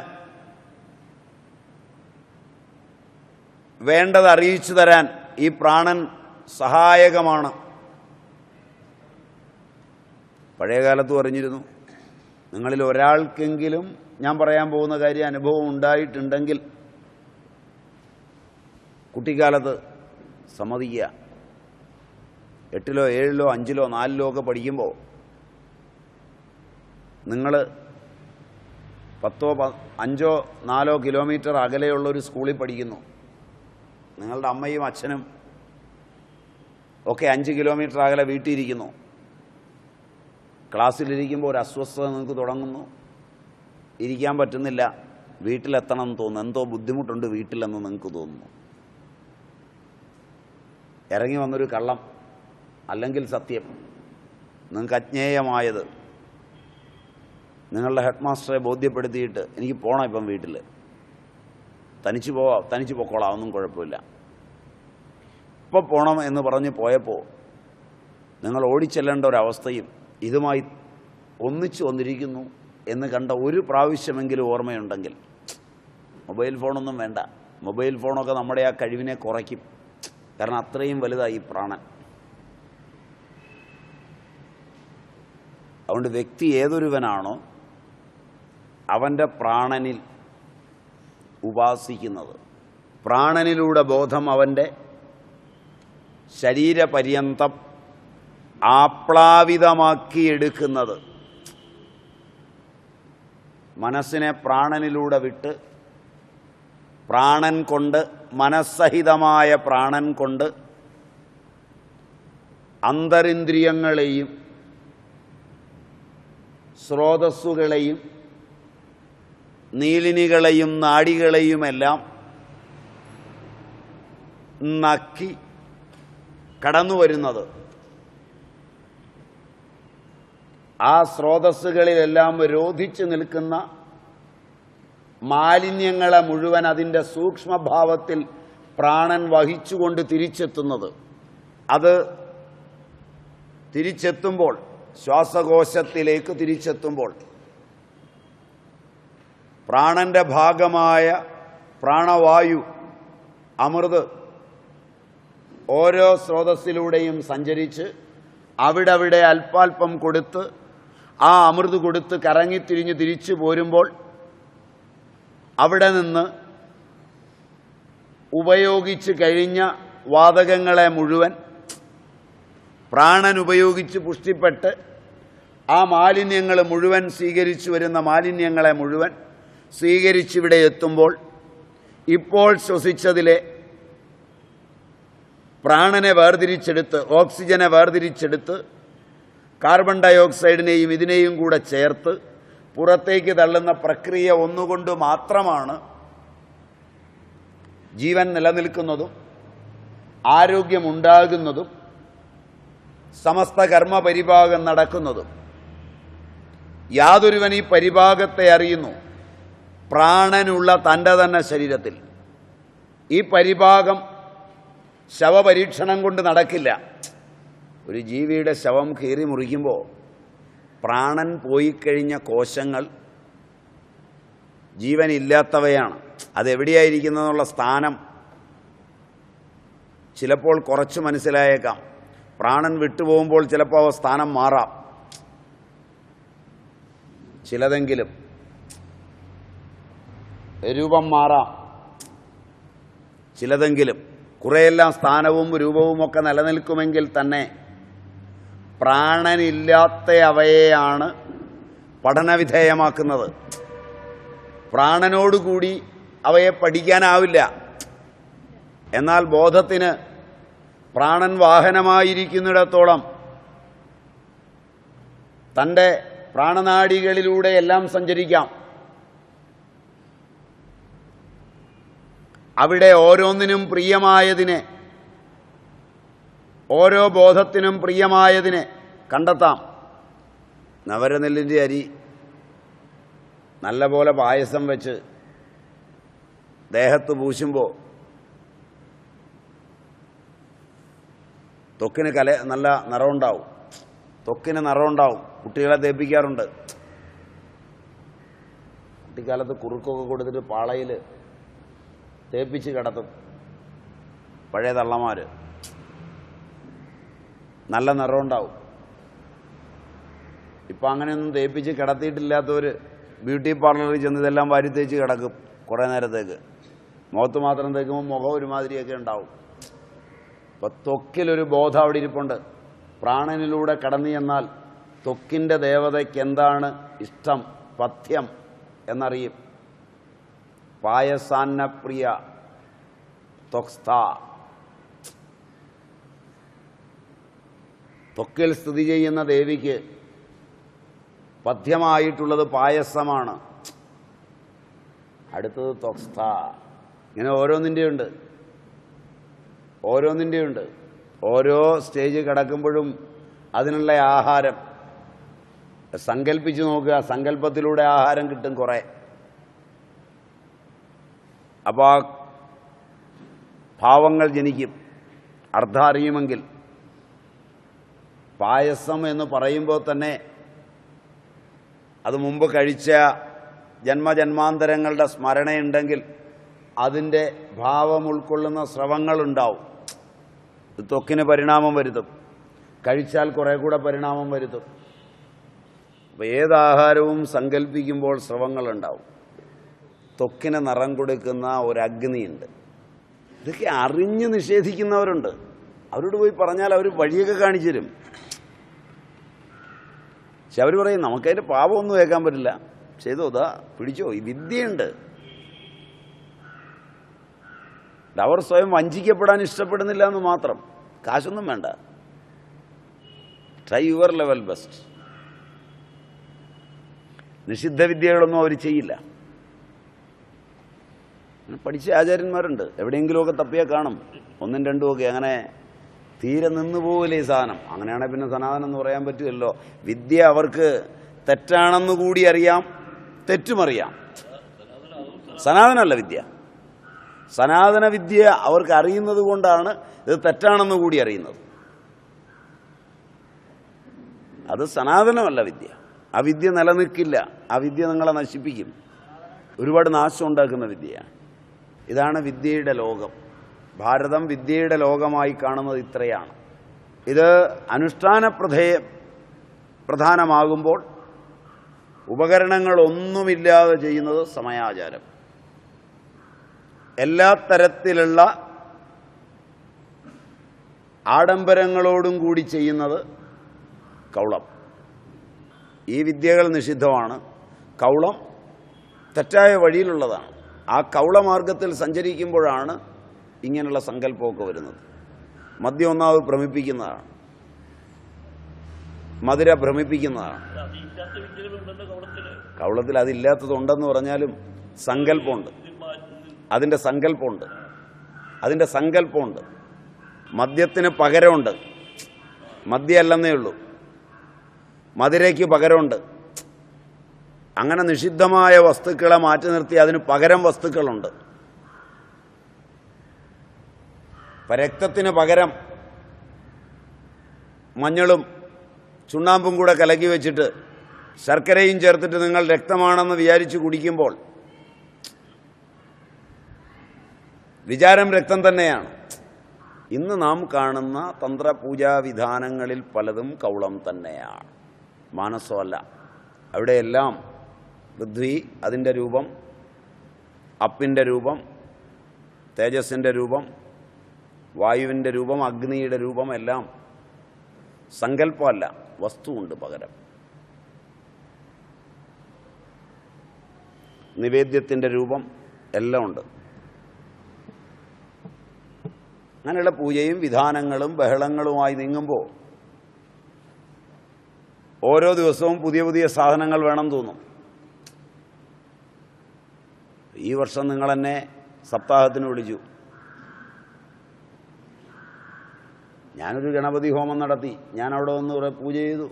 വേണ്ടത് അറിയിച്ചു തരാൻ ഈ പ്രാണൻ സഹായകമാണ്. പഴയകാലത്ത് പറഞ്ഞിരുന്നു, നിങ്ങളിൽ ഒരാൾക്കെങ്കിലും ഞാൻ പറയാൻ പോകുന്ന കാര്യം അനുഭവം ഉണ്ടായിട്ടുണ്ടെങ്കിൽ കുട്ടിക്കാലത്ത് സമ്മതിക്കുക, 8ലോ 7ലോ 5ലോ 4ലോ ഒക്കെ പഠിക്കുമ്പോൾ നിങ്ങൾ 10ഓ 5ഓ 4ഓ കിലോമീറ്റർ അകലെയുള്ളൊരു സ്കൂളിൽ പഠിക്കുന്നു. നിങ്ങളുടെ അമ്മയും അച്ഛനും ഒക്കെ 5 കിലോമീറ്റർ അകലെ വീട്ടിലിരിക്കുന്നു. ക്ലാസ്സിലിരിക്കുമ്പോൾ ഒരു അസ്വസ്ഥത നിങ്ങൾക്ക് തുടങ്ങുന്നു, ഇരിക്കാൻ പറ്റുന്നില്ല, വീട്ടിലെത്തണം എന്ന് തോന്നുന്നു, എന്തോ ബുദ്ധിമുട്ടുണ്ട് വീട്ടിലെന്ന് നിങ്ങൾക്ക് തോന്നുന്നു. ഇറങ്ങി വന്നൊരു കള്ളം അല്ലെങ്കിൽ സത്യം, നിങ്ങൾക്ക് അജ്ഞേയമായത് നിങ്ങളുടെ ഹെഡ് മാസ്റ്ററെ ബോധ്യപ്പെടുത്തിയിട്ട് എനിക്ക് പോകണം, ഇപ്പം വീട്ടിൽ തനിച്ച് പൊക്കോളാം, ഒന്നും കുഴപ്പമില്ല, ഇപ്പോൾ പോകണം എന്ന് പറഞ്ഞ് പോയപ്പോൾ നിങ്ങൾ ഓടിച്ചെല്ലേണ്ട ഒരവസ്ഥയും ഇതുമായി ഒന്നിച്ചു വന്നിരിക്കുന്നു എന്ന് കണ്ട ഒരു പ്രാവശ്യമെങ്കിലും ഓർമ്മയുണ്ടെങ്കിൽ, മൊബൈൽ ഫോണൊന്നും വേണ്ട, മൊബൈൽ ഫോണൊക്കെ നമ്മുടെ ആ കഴിവിനെ കുറയ്ക്കും. കാരണം അത്രയും വലുതായി ഈ പ്രാണൻ. അതുകൊണ്ട് വ്യക്തി ഏതൊരുവനാണോ അവൻ്റെ പ്രാണനിൽ ഉപാസിക്കുന്നത്, പ്രാണനിലൂടെ ബോധം അവൻ്റെ ശരീരപര്യന്തം ആപ്ലാവിതമാക്കിയെടുക്കുന്നത്, മനസ്സിനെ പ്രാണനിലൂടെ വിട്ട് പ്രാണൻ കൊണ്ട്, മനസ്സഹിതമായ പ്രാണൻ കൊണ്ട് അന്തരിന്ദ്രിയങ്ങളെയും സ്രോതസ്സുകളെയും നീലിനികളെയും നാഡികളെയുമെല്ലാം നക്കി കടന്നു വരുന്നത്, ആ സ്രോതസ്സുകളിലെല്ലാം രോധിച്ചു നിൽക്കുന്ന മാലിന്യങ്ങളെ മുഴുവൻ അതിൻ്റെ സൂക്ഷ്മഭാവത്തിൽ പ്രാണൻ വഹിച്ചുകൊണ്ട് തിരിച്ചെത്തുന്നത്, അത് തിരിച്ചെത്തുമ്പോൾ, ശ്വാസകോശത്തിലേക്ക് തിരിച്ചെത്തുമ്പോൾ പ്രാണന്റെ ഭാഗമായ പ്രാണവായു, അമൃത് ഓരോ സ്രോതസ്സിലൂടെയും സഞ്ചരിച്ച് അവിടെ അല്പാൽപ്പം കൊടുത്ത്, ആ അമൃത് കൊടുത്ത് കറങ്ങിത്തിരിഞ്ഞ് തിരിച്ചു പോരുമ്പോൾ അവിടെ നിന്ന് ഉപയോഗിച്ച് കഴിഞ്ഞ വാതകങ്ങളെ മുഴുവൻ പ്രാണൻ ഉപയോഗിച്ച് പുഷ്ടിപ്പെട്ട് ആ മാലിന്യങ്ങൾ മുഴുവൻ സ്വീകരിച്ചു വരുന്ന മാലിന്യങ്ങളെ മുഴുവൻ സ്വീകരിച്ചിവിടെ എത്തുമ്പോൾ ഇപ്പോൾ ശ്വസിച്ചതിലെ പ്രാണനെ വേർതിരിച്ചെടുത്ത്, ഓക്സിജനെ വേർതിരിച്ചെടുത്ത് കാർബൺ ഡയോക്സൈഡിനെയും ഇതിനെയും കൂടെ ചേർത്ത് പുറത്തേക്ക് തള്ളുന്ന പ്രക്രിയ ഒന്നുകൊണ്ട് മാത്രമാണ് ജീവൻ നിലനിൽക്കുന്നതും ആരോഗ്യമുണ്ടാകുന്നതും സമസ്ത കർമ്മ പരിഭാഗം നടക്കുന്നതും. യാതൊരുവൻ ഈ പരിഭാഗത്തെ അറിയുന്നു, പ്രാണനുള്ള തൻ്റെ തന്നെ ശരീരത്തിൽ. ഈ പരിഭാഗം ശവപരീക്ഷണം കൊണ്ട് നടക്കില്ല. ഒരു ജീവിയുടെ ശവം കീറി മുറിക്കുമ്പോൾ പ്രാണൻ പോയിക്കഴിഞ്ഞ കോശങ്ങൾ ജീവനില്ലാത്തവയാണ്. അതെവിടെയായിരിക്കുന്നതെന്നുള്ള സ്ഥാനം ചിലപ്പോൾ കുറച്ച് മനസ്സിലായേക്കാം. പ്രാണൻ വിട്ടുപോകുമ്പോൾ ചിലപ്പോൾ അവ സ്ഥാനം മാറാം, ചിലതെങ്കിലും രൂപം മാറാം, ചിലതെങ്കിലും കുറേയെല്ലാം സ്ഥാനവും രൂപവുമൊക്കെ നിലനിൽക്കുമെങ്കിൽ തന്നെ പ്രാണനില്ലാത്ത അവയെയാണ് പഠനവിധേയമാക്കുന്നത്. പ്രാണനോടുകൂടി അവയെ പഠിക്കാനാവില്ല. എന്നാൽ ബോധത്തിന് പ്രാണൻ വാഹനമായിരിക്കുന്നിടത്തോളം തൻ്റെ പ്രാണനാഡികളിലൂടെ എല്ലാം സഞ്ചരിക്കാം. അവിടെ ഓരോന്നിനും പ്രിയമായതിനെ, ഓരോ ബോധത്തിനും പ്രിയമായതിനെ കണ്ടെത്താം. നവരനെല്ലിൻ്റെ അരി നല്ല പോലെ പായസം വെച്ച് ദേഹത്ത് പൂശുമ്പോൾ ത്വക്കിന് നല്ല നിറമുണ്ടാവും, ത്വക്കിന് നിറമുണ്ടാവും. കുട്ടികളെ തേപ്പിക്കാറുണ്ട്. കുട്ടിക്കാലത്ത് കുറുക്കൊക്കെ കൊടുത്തിട്ട് പാളയിൽ തേപ്പിച്ച് കിടത്തും പഴയ തള്ളമാർ. നല്ല നിറമുണ്ടാവും. ഇപ്പം അങ്ങനെയൊന്നും തേപ്പിച്ച് കിടത്തിയിട്ടില്ലാത്തവർ ബ്യൂട്ടി പാർലറിൽ ചെന്ന് ഇതെല്ലാം വാരി തേച്ച് കിടക്കും കുറേ നേരത്തേക്ക്. മുഖത്ത് മാത്രം തേക്കുമ്പോൾ മുഖം ഒരുമാതിരിയൊക്കെ ഉണ്ടാവും. അപ്പോൾ ത്വക്കിലൊരു ബോധം അവിടെ ഇരിപ്പുണ്ട്. പ്രാണനിലൂടെ കടന്നു ചെന്നാൽ ത്വക്കിൻ്റെ ദേവതയ്ക്ക് എന്താണ് ഇഷ്ടം, പഥ്യം എന്നറിയും. പായസാന്നപ്രിയ ത്വക്സ്ഥ. ത്വക്കിൽ സ്ഥിതി ചെയ്യുന്ന ദേവിക്ക് പഥ്യമായിട്ടുള്ളത് പായസമാണ്. അടുത്തത് ത്വക്സ്ഥ. ഇങ്ങനെ ഓരോന്നിൻ്റെയുണ്ട്. ഓരോ സ്റ്റേജ് കിടക്കുമ്പോഴും അതിനുള്ള ആഹാരം സങ്കല്പിച്ച് നോക്കുക. സങ്കല്പത്തിലൂടെ ആഹാരം കിട്ടും കുറേ. അപ്പോൾ ആ ഭാവങ്ങൾ ജനിക്കും. അർത്ഥം അറിയുമെങ്കിൽ. പായസം എന്ന് പറയുമ്പോൾ തന്നെ അത് മുമ്പ് കഴിച്ച ജന്മജന്മാന്തരങ്ങളുടെ സ്മരണയുണ്ടെങ്കിൽ അതിൻ്റെ ഭാവം ഉൾക്കൊള്ളുന്ന സ്രവങ്ങളുണ്ടാവും. ത്വക്കിന് പരിണാമം വരുത്തും. കഴിച്ചാൽ കുറേ കൂടെ പരിണാമം വരുത്തും. അപ്പോൾ ഏതാഹാരവും സങ്കല്പിക്കുമ്പോൾ സ്രവങ്ങളുണ്ടാവും. ത്വക്കിന് നിറം കൊടുക്കുന്ന ഒരഗ്നിയുണ്ട്. ഇതൊക്കെ അറിഞ്ഞ് നിഷേധിക്കുന്നവരുണ്ട്. അവരോട് പോയി പറഞ്ഞാൽ അവർ വഴിയൊക്കെ കാണിച്ചു തരും. പക്ഷെ അവർ പറയും നമുക്കതിൻ്റെ പാപമൊന്നും കേൾക്കാൻ പറ്റില്ല. ചെയ്തോ, ഇതാ പിടിച്ചോ, ഈ വിദ്യയുണ്ട്. അവർ സ്വയം വഞ്ചിക്കപ്പെടാൻ ഇഷ്ടപ്പെടുന്നില്ല എന്ന് മാത്രം. കാശൊന്നും വേണ്ട. Try your level best. നിഷിദ്ധ വിദ്യകളൊന്നും അവർ ചെയ്യില്ല. പഠിച്ച ആചാര്യന്മാരുണ്ട്. എവിടെയെങ്കിലുമൊക്കെ തപ്പിയാൽ കാണും. ഒന്നും രണ്ടുമൊക്കെ. അങ്ങനെ തീരെ നിന്നു പോകില്ല ഈ സാധനം. അങ്ങനെയാണെങ്കിൽ പിന്നെ സനാതനം എന്ന് പറയാൻ പറ്റില്ലല്ലോ. വിദ്യ അവർക്ക് തെറ്റാണെന്ന് കൂടി അറിയാം, തെറ്റുമറിയാം. സനാതനമല്ല വിദ്യ. സനാതന വിദ്യ അവർക്ക് അറിയുന്നത് കൊണ്ടാണ് ഇത് തെറ്റാണെന്ന് കൂടി അറിയുന്നത്. അത് സനാതനമല്ല വിദ്യ. ആ വിദ്യ നിലനിൽക്കില്ല. ആ വിദ്യ നിങ്ങളെ നശിപ്പിക്കും. ഒരുപാട് നാശം ഉണ്ടാക്കുന്ന വിദ്യയാണ്. ഇതാണ് വിദ്യയുടെ ലോകം. ഭാരതം വിദ്യയുടെ ലോകമായി കാണുന്നത് ഇത്രയാണ്. ഇത് അനുഷ്ഠാന പ്രധാനമാകുമ്പോൾ ഉപകരണങ്ങളൊന്നുമില്ലാതെ ചെയ്യുന്നത് സമയാചാരം. എല്ലാ തരത്തിലുള്ള ആഡംബരങ്ങളോടും കൂടി ചെയ്യുന്നത് കൗളം. ഈ വിദ്യകൾ നിഷിദ്ധമാണ്. കൗളം തെറ്റായ വഴിയിലുള്ളതാണ്. ആ കൗളമാർഗത്തിൽ സഞ്ചരിക്കുമ്പോഴാണ് ഇങ്ങനെയുള്ള സങ്കല്പമൊക്കെ വരുന്നത്. മദ്യം ഒന്നാമത് ഭ്രമിപ്പിക്കുന്നതാണ്. മധുര ഭ്രമിപ്പിക്കുന്നതാണ്. കൗളത്തിൽ അതില്ലാത്തതുണ്ടെന്ന് പറഞ്ഞാലും സങ്കല്പമുണ്ട്. അതിൻ്റെ സങ്കല്പമുണ്ട്. മദ്യത്തിന് പകരമുണ്ട്. മദ്യമല്ലെന്നേ ഉള്ളൂ. മധുരയ്ക്ക് പകരമുണ്ട്. അങ്ങനെ നിഷിദ്ധമായ വസ്തുക്കളെ മാറ്റി നിർത്തി അതിന് പകരം വസ്തുക്കളുണ്ട്. രക്തത്തിന് പകരം മഞ്ഞളും ചുണ്ണാമ്പും കൂടെ കലക്കി വെച്ചിട്ട് ശർക്കരയും ചേർത്തിട്ട് നിങ്ങൾ രക്തമാണെന്ന് വിചാരിച്ച് കുടിക്കുമ്പോൾ വിചാരം രക്തം തന്നെയാണ്. ഇന്ന് നാം കാണുന്ന തന്ത്രപൂജാവിധാനങ്ങളിൽ പലതും കൗളം തന്നെയാണ്, മാനസമല്ല. അവിടെയെല്ലാം പൃഥ്വി, അതിൻ്റെ രൂപം, അപ്പിൻ്റെ രൂപം, തേജസ്സിൻ്റെ രൂപം, വായുവിൻ്റെ രൂപം, അഗ്നിയുടെ രൂപം എല്ലാം സങ്കല്പമല്ല, വസ്തുവുണ്ട് പകരം. നിവേദ്യത്തിൻ്റെ രൂപം എല്ലാം ഉണ്ട്. അങ്ങനെയുള്ള പൂജയും വിധാനങ്ങളും ബഹളങ്ങളുമായി നീങ്ങുമ്പോൾ ഓരോ ദിവസവും പുതിയ പുതിയ സാധനങ്ങൾ വേണം തോന്നും. ഈ വർഷം നിങ്ങളെന്നെ സപ്താഹത്തിന് വിളിച്ചു. ഞാനൊരു ഗണപതി ഹോമം നടത്തി. ഞാനവിടെ വന്ന് കുറേ പൂജ ചെയ്തു.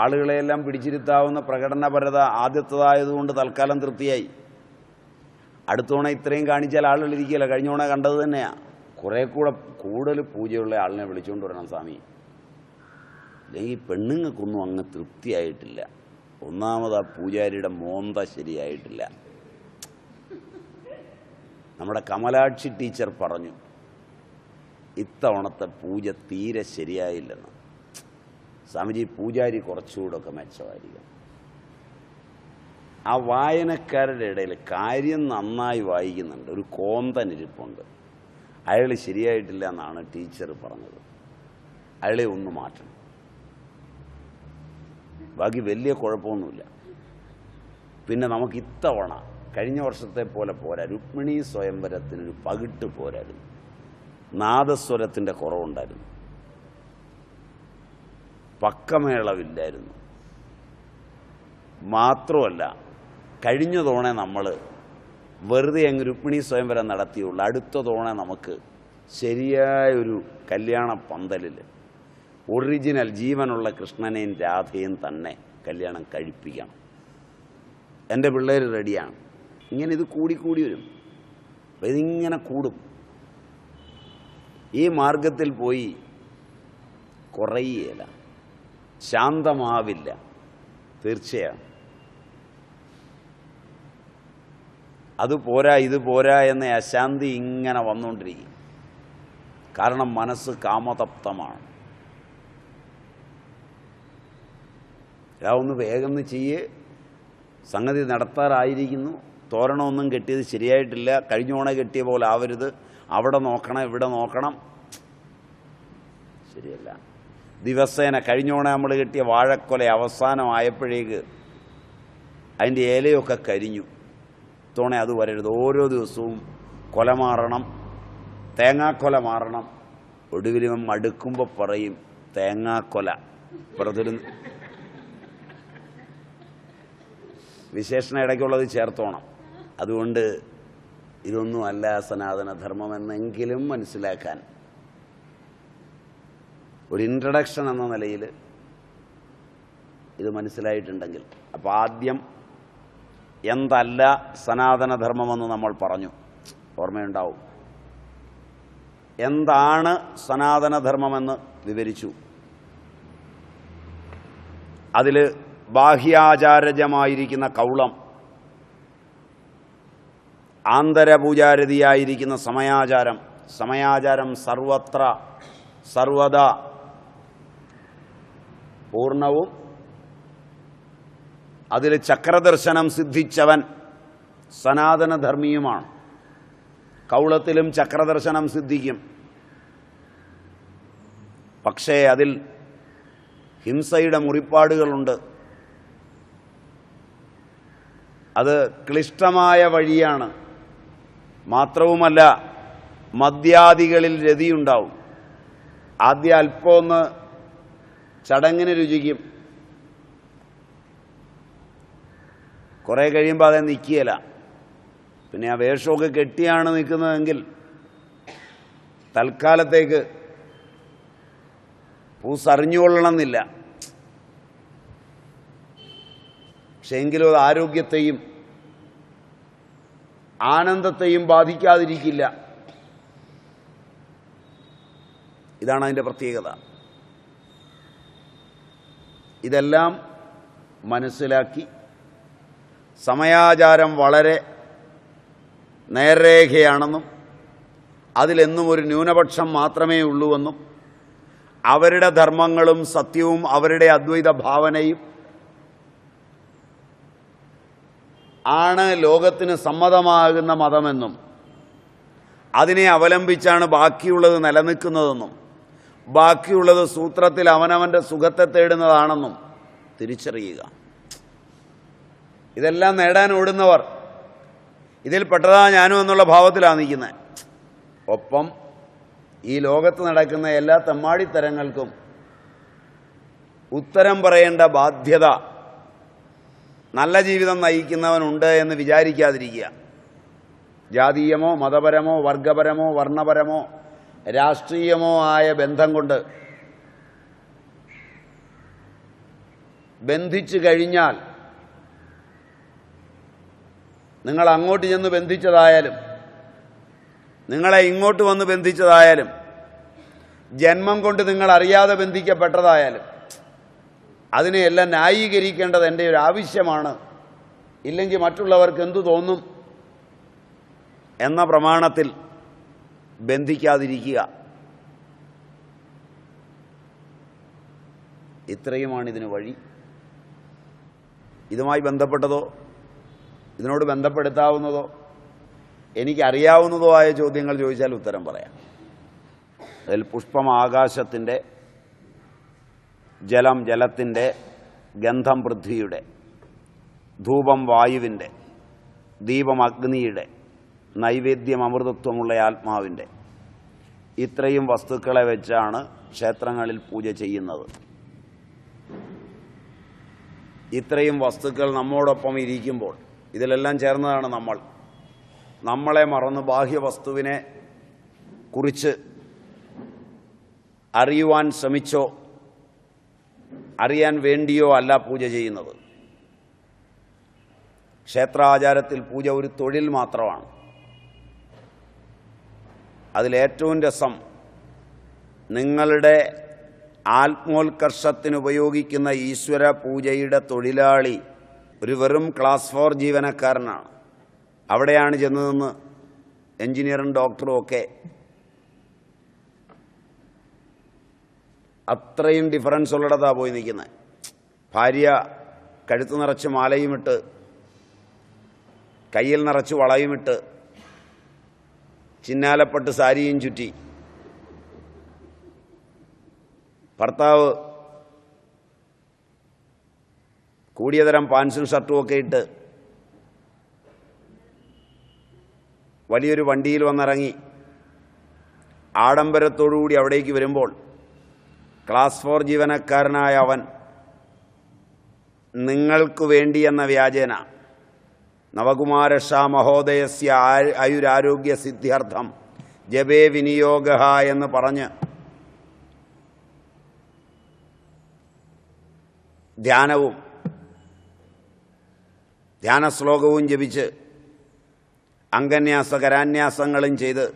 ആളുകളെയെല്ലാം പിടിച്ചിരുത്താവുന്ന പ്രകടനപരത ആദ്യത്തേതായതുകൊണ്ട് തൽക്കാലം തൃപ്തിയായി. അടുത്ത തവണ ഇത്രയും കാണിച്ചാൽ ആളുകളിരിക്കില്ല. കഴിഞ്ഞ തവണ കണ്ടത് തന്നെയാണ്. കുറേ കൂടെ കൂടുതൽ പൂജയുള്ള ആളിനെ വിളിച്ചുകൊണ്ട് വരണം സ്വാമി. അല്ലെങ്കിൽ പെണ്ണുങ്ങൾക്കൊന്നും അങ്ങ് തൃപ്തിയായിട്ടില്ല. ഒന്നാമത് ആ പൂജാരിയുടെ മോന്ത ശരിയായിട്ടില്ല. നമ്മുടെ കമലാക്ഷി ടീച്ചർ പറഞ്ഞു ഇത്തവണത്തെ പൂജ തീരെ ശരിയായില്ലെന്ന്. സ്വാമിജി പൂജാരി കുറച്ചുകൂടെയൊക്കെ മെച്ചമായിരിക്കും. ആ വായനക്കാരുടെ ഇടയിൽ കാര്യം നന്നായി വായിക്കുന്നുണ്ട്, ഒരു കോന്തനിരിപ്പുണ്ട്. അയാൾ ശരിയായിട്ടില്ല എന്നാണ് ടീച്ചർ പറഞ്ഞത്. അയാളെ ഒന്ന് മാറ്റണം. ബാക്കി വലിയ കുഴപ്പമൊന്നുമില്ല. പിന്നെ നമുക്ക് ഇത്തവണ കഴിഞ്ഞ വർഷത്തെ പോലെ പോരാ. രുക്മിണി സ്വയംവരത്തിനൊരു പകിട്ട് പോരായിരുന്നു. നാദസ്വരത്തിൻ്റെ കുറവുണ്ടായിരുന്നു, പക്കമേളവില്ലായിരുന്നു. മാത്രമല്ല, കഴിഞ്ഞ തവണ നമ്മൾ വെറുതെ അങ്ങ് രുക്മിണി സ്വയംവരം നടത്തിയുള്ളൂ. അടുത്ത തവണ നമുക്ക് ശരിയായൊരു കല്യാണ പന്തലിൽ ഒറിജിനൽ ജീവനുള്ള കൃഷ്ണനെയും രാധയും തന്നെ കല്യാണം കഴിപ്പിക്കണം. എൻ്റെ പിള്ളേർ റെഡിയാണ്. ഇങ്ങനെ ഇത് കൂടിക്കൂടി വരും. അപ്പം ഇതിങ്ങനെ കൂടും. ഈ മാർഗത്തിൽ പോയി കുറയുകയില്ല, ശാന്തമാവില്ല, തീർച്ചയാണ്. അത് പോരാ ഇത് പോരാ എന്ന അശാന്തി ഇങ്ങനെ വന്നുകൊണ്ടിരിക്കും. കാരണം മനസ്സ് കാമതപ്തമാണ്. ഒന്ന് വേഗം ചെയ്യേ, സംഗതി നടത്താറായിരിക്കുന്നു. തോരണമൊന്നും കെട്ടിയത് ശരിയായിട്ടില്ല, കഴിഞ്ഞ ഓണ കെട്ടിയ പോലെ ആവരുത്, അവിടെ നോക്കണം ഇവിടെ നോക്കണം, ശരിയല്ല. ദിവസേന കഴിഞ്ഞ ഓണ നമ്മൾ കെട്ടിയ വാഴക്കൊല അവസാനമായപ്പോഴേക്ക് അതിൻ്റെ ഇലയൊക്കെ കരിഞ്ഞു. തോണെ അത് വരരുത്. ഓരോ ദിവസവും കൊല മാറണം, തേങ്ങാക്കൊല മാറണം. ഒടുവിലും അടുക്കുമ്പോൾ പറയും തേങ്ങാക്കൊല. പുറത്തൊരു വിശേഷണ ഇടയ്ക്കുള്ളത് ചേർത്തോണം. അതുകൊണ്ട് ഇതൊന്നുമല്ല സനാതനധർമ്മമെന്നെങ്കിലും മനസ്സിലാക്കാൻ ഒരു ഇൻട്രഡക്ഷൻ എന്ന നിലയിൽ ഇത് മനസ്സിലായിട്ടുണ്ടെങ്കിൽ, അപ്പോൾ ആദ്യം എന്തല്ല സനാതനധർമ്മമെന്ന് നമ്മൾ പറഞ്ഞു, ഓർമ്മയുണ്ടാവും. എന്താണ് സനാതനധർമ്മമെന്ന് വിവരിച്ചു. അതിൽ ബാഹ്യാചാരജമായിരിക്കുന്ന കൗളം, ആന്തരപൂജാരതിയായിരിക്കുന്ന സമയാചാരം, സമയാചാരം സർവത്ര സർവദാ പൂർണ്ണവും, അതിൽ ചക്രദർശനം സിദ്ധിച്ചവൻ സനാതനധർമ്മിയുമാണ്. കൗളത്തിലും ചക്രദർശനം സിദ്ധിക്കും. പക്ഷേ അതിൽ ഹിംസയുടെ മുറിപ്പാടുകളുണ്ട്. അത് ക്ലിഷ്ടമായ വഴിയാണ്. മാത്രവുമല്ല, മദ്യാദികളിൽ രതിയുണ്ടാവും. ആദ്യം അല്പമൊന്ന് ചടങ്ങിന് രുചിക്കും, കുറേ കഴിയുമ്പോൾ അതേ നിൽക്കുകയില്ല. പിന്നെ ആ വേഷമൊക്കെ കെട്ടിയാണ് നിൽക്കുന്നതെങ്കിൽ തൽക്കാലത്തേക്ക് പൂസറിഞ്ഞുകൊള്ളണമെന്നില്ല. പക്ഷെ എങ്കിലും അത് ആരോഗ്യത്തെയും ആനന്ദത്തെയും ബാധിക്കാതിരിക്കില്ല. ഇതാണ് അതിൻ്റെ പ്രത്യേകത. ഇതെല്ലാം മനസ്സിലാക്കി സമയാചാരം വളരെ നേർരേഖയാണെന്നും അതിലെന്നും ഒരു ന്യൂനപക്ഷം മാത്രമേ ഉള്ളൂവെന്നും അവരുടെ ധർമ്മങ്ങളും സത്യവും അവരുടെ അദ്വൈത ഭാവനയും ആണ് ലോകത്തിന് സമ്മതമാകുന്ന മതമെന്നും അതിനെ അവലംബിച്ചാണ് ബാക്കിയുള്ളത് നിലനിൽക്കുന്നതെന്നും ബാക്കിയുള്ളത് സൂത്രത്തിൽ അവനവൻ്റെ സുഖത്തെ തേടുന്നതാണെന്നും തിരിച്ചറിയുക. ഇതെല്ലാം നേടാൻ ഓടുന്നവർ ഇതിൽ പെട്ടതാ ഞാനും എന്നുള്ള ഭാവത്തിലാണ് നിൽക്കുന്നത്. ഒപ്പം ഈ ലോകത്ത് നടക്കുന്ന എല്ലാ തെമ്മാടിത്തരങ്ങൾക്കും ഉത്തരം പറയേണ്ട ബാധ്യത നല്ല ജീവിതം നയിക്കുന്നവനുണ്ട് എന്ന് വിചാരിക്കാതിരിക്കുക. ജാതീയമോ മതപരമോ വർഗപരമോ വർണ്ണപരമോ രാഷ്ട്രീയമോ ആയ ബന്ധം കൊണ്ട് ബന്ധിച്ചു കഴിഞ്ഞാൽ, നിങ്ങൾ അങ്ങോട്ട് ചെന്ന് ബന്ധിച്ചതായാലും നിങ്ങളെ ഇങ്ങോട്ട് വന്ന് ബന്ധിച്ചതായാലും ജന്മം കൊണ്ട് നിങ്ങൾ അറിയാതെ ബന്ധിക്കപ്പെട്ടതായാലും അതിനെയെല്ലാം ന്യായീകരിക്കേണ്ടത് എൻ്റെ ഒരു ആവശ്യമാണ്. ഇല്ലെങ്കിൽ മറ്റുള്ളവർക്ക് എന്തു തോന്നും എന്ന പ്രമാണത്തിൽ ബന്ധിക്കാതിരിക്കുക. ഇത്രയുമാണ് ഇതിന് വഴി. ഇതുമായി ബന്ധപ്പെട്ടതോ ഇതിനോട് ബന്ധപ്പെടുത്താവുന്നതോ എനിക്കറിയാവുന്നതോ ആയ ചോദ്യങ്ങൾ ചോദിച്ചാൽ ഉത്തരം പറയാം. അതിൽ പുഷ്പം ആകാശത്തിൻ്റെ, ജലം ജലത്തിൻ്റെ, ഗന്ധം പൃഥ്വിയുടെ, ധൂപം വായുവിൻ്റെ, ദീപം അഗ്നിയുടെ, നൈവേദ്യം അമൃതത്വമുള്ള ആത്മാവിൻ്റെ, ഇത്രയും വസ്തുക്കളെ വെച്ചാണ് ക്ഷേത്രങ്ങളിൽ പൂജ ചെയ്യുന്നത്. ഇത്രയും വസ്തുക്കൾ നമ്മോടൊപ്പം ഇരിക്കുമ്പോൾ ഇതിലെല്ലാം ചേർന്നതാണ് നമ്മളെ മറന്ന് ബാഹ്യവസ്തുവിനെ കുറിച്ച് അറിയുവാൻ ശ്രമിച്ചോ അറിയാൻ വേണ്ടിയോ അല്ല പൂജ ചെയ്യുന്നത്. ക്ഷേത്രാചാരത്തിൽ പൂജ ഒരു തൊഴിൽ മാത്രമാണ്. അതിലേറ്റവും രസം, നിങ്ങളുടെ ആത്മോത്കർഷത്തിനുപയോഗിക്കുന്ന ഈശ്വര പൂജയുടെ തൊഴിലാളി ഒരു വെറും ക്ലാസ് 4 ജീവനക്കാരനാണ്. അവിടെയാണ് ചെന്ന് നിന്ന് എഞ്ചിനീയറും ഡോക്ടറും ഒക്കെ. അത്രയും ഡിഫറൻസ് ഉള്ളിടത്താണ് പോയി നിൽക്കുന്നത്. ഭാര്യ കഴുത്ത് നിറച്ച് മാലയുമിട്ട്, കയ്യിൽ നിറച്ച് വളയുമിട്ട്, ചിന്നാലപ്പട്ട് സാരിയും ചുറ്റി, ഭർത്താവ് കൂടിയതരം പാൻസും ഷർട്ടും ഒക്കെ ഇട്ട് വലിയൊരു വണ്ടിയിൽ വന്നിറങ്ങി ആഡംബരത്തോടുകൂടി അവിടേക്ക് വരുമ്പോൾ ക്ലാസ് 4 ജീവനക്കാരനായ അവൻ നിങ്ങൾക്ക് വേണ്ടി എന്ന വ്യാജേന നവകുമാരഷാ മഹോദയസ്യ ആയുരാരോഗ്യ സിദ്ധ്യർത്ഥം ജപേ വിനിയോഗ എന്ന് പറഞ്ഞ് ധ്യാനശ്ലോകവും ജപിച്ച് അംഗന്യാസ കരാന്യാസങ്ങളും ചെയ്ത്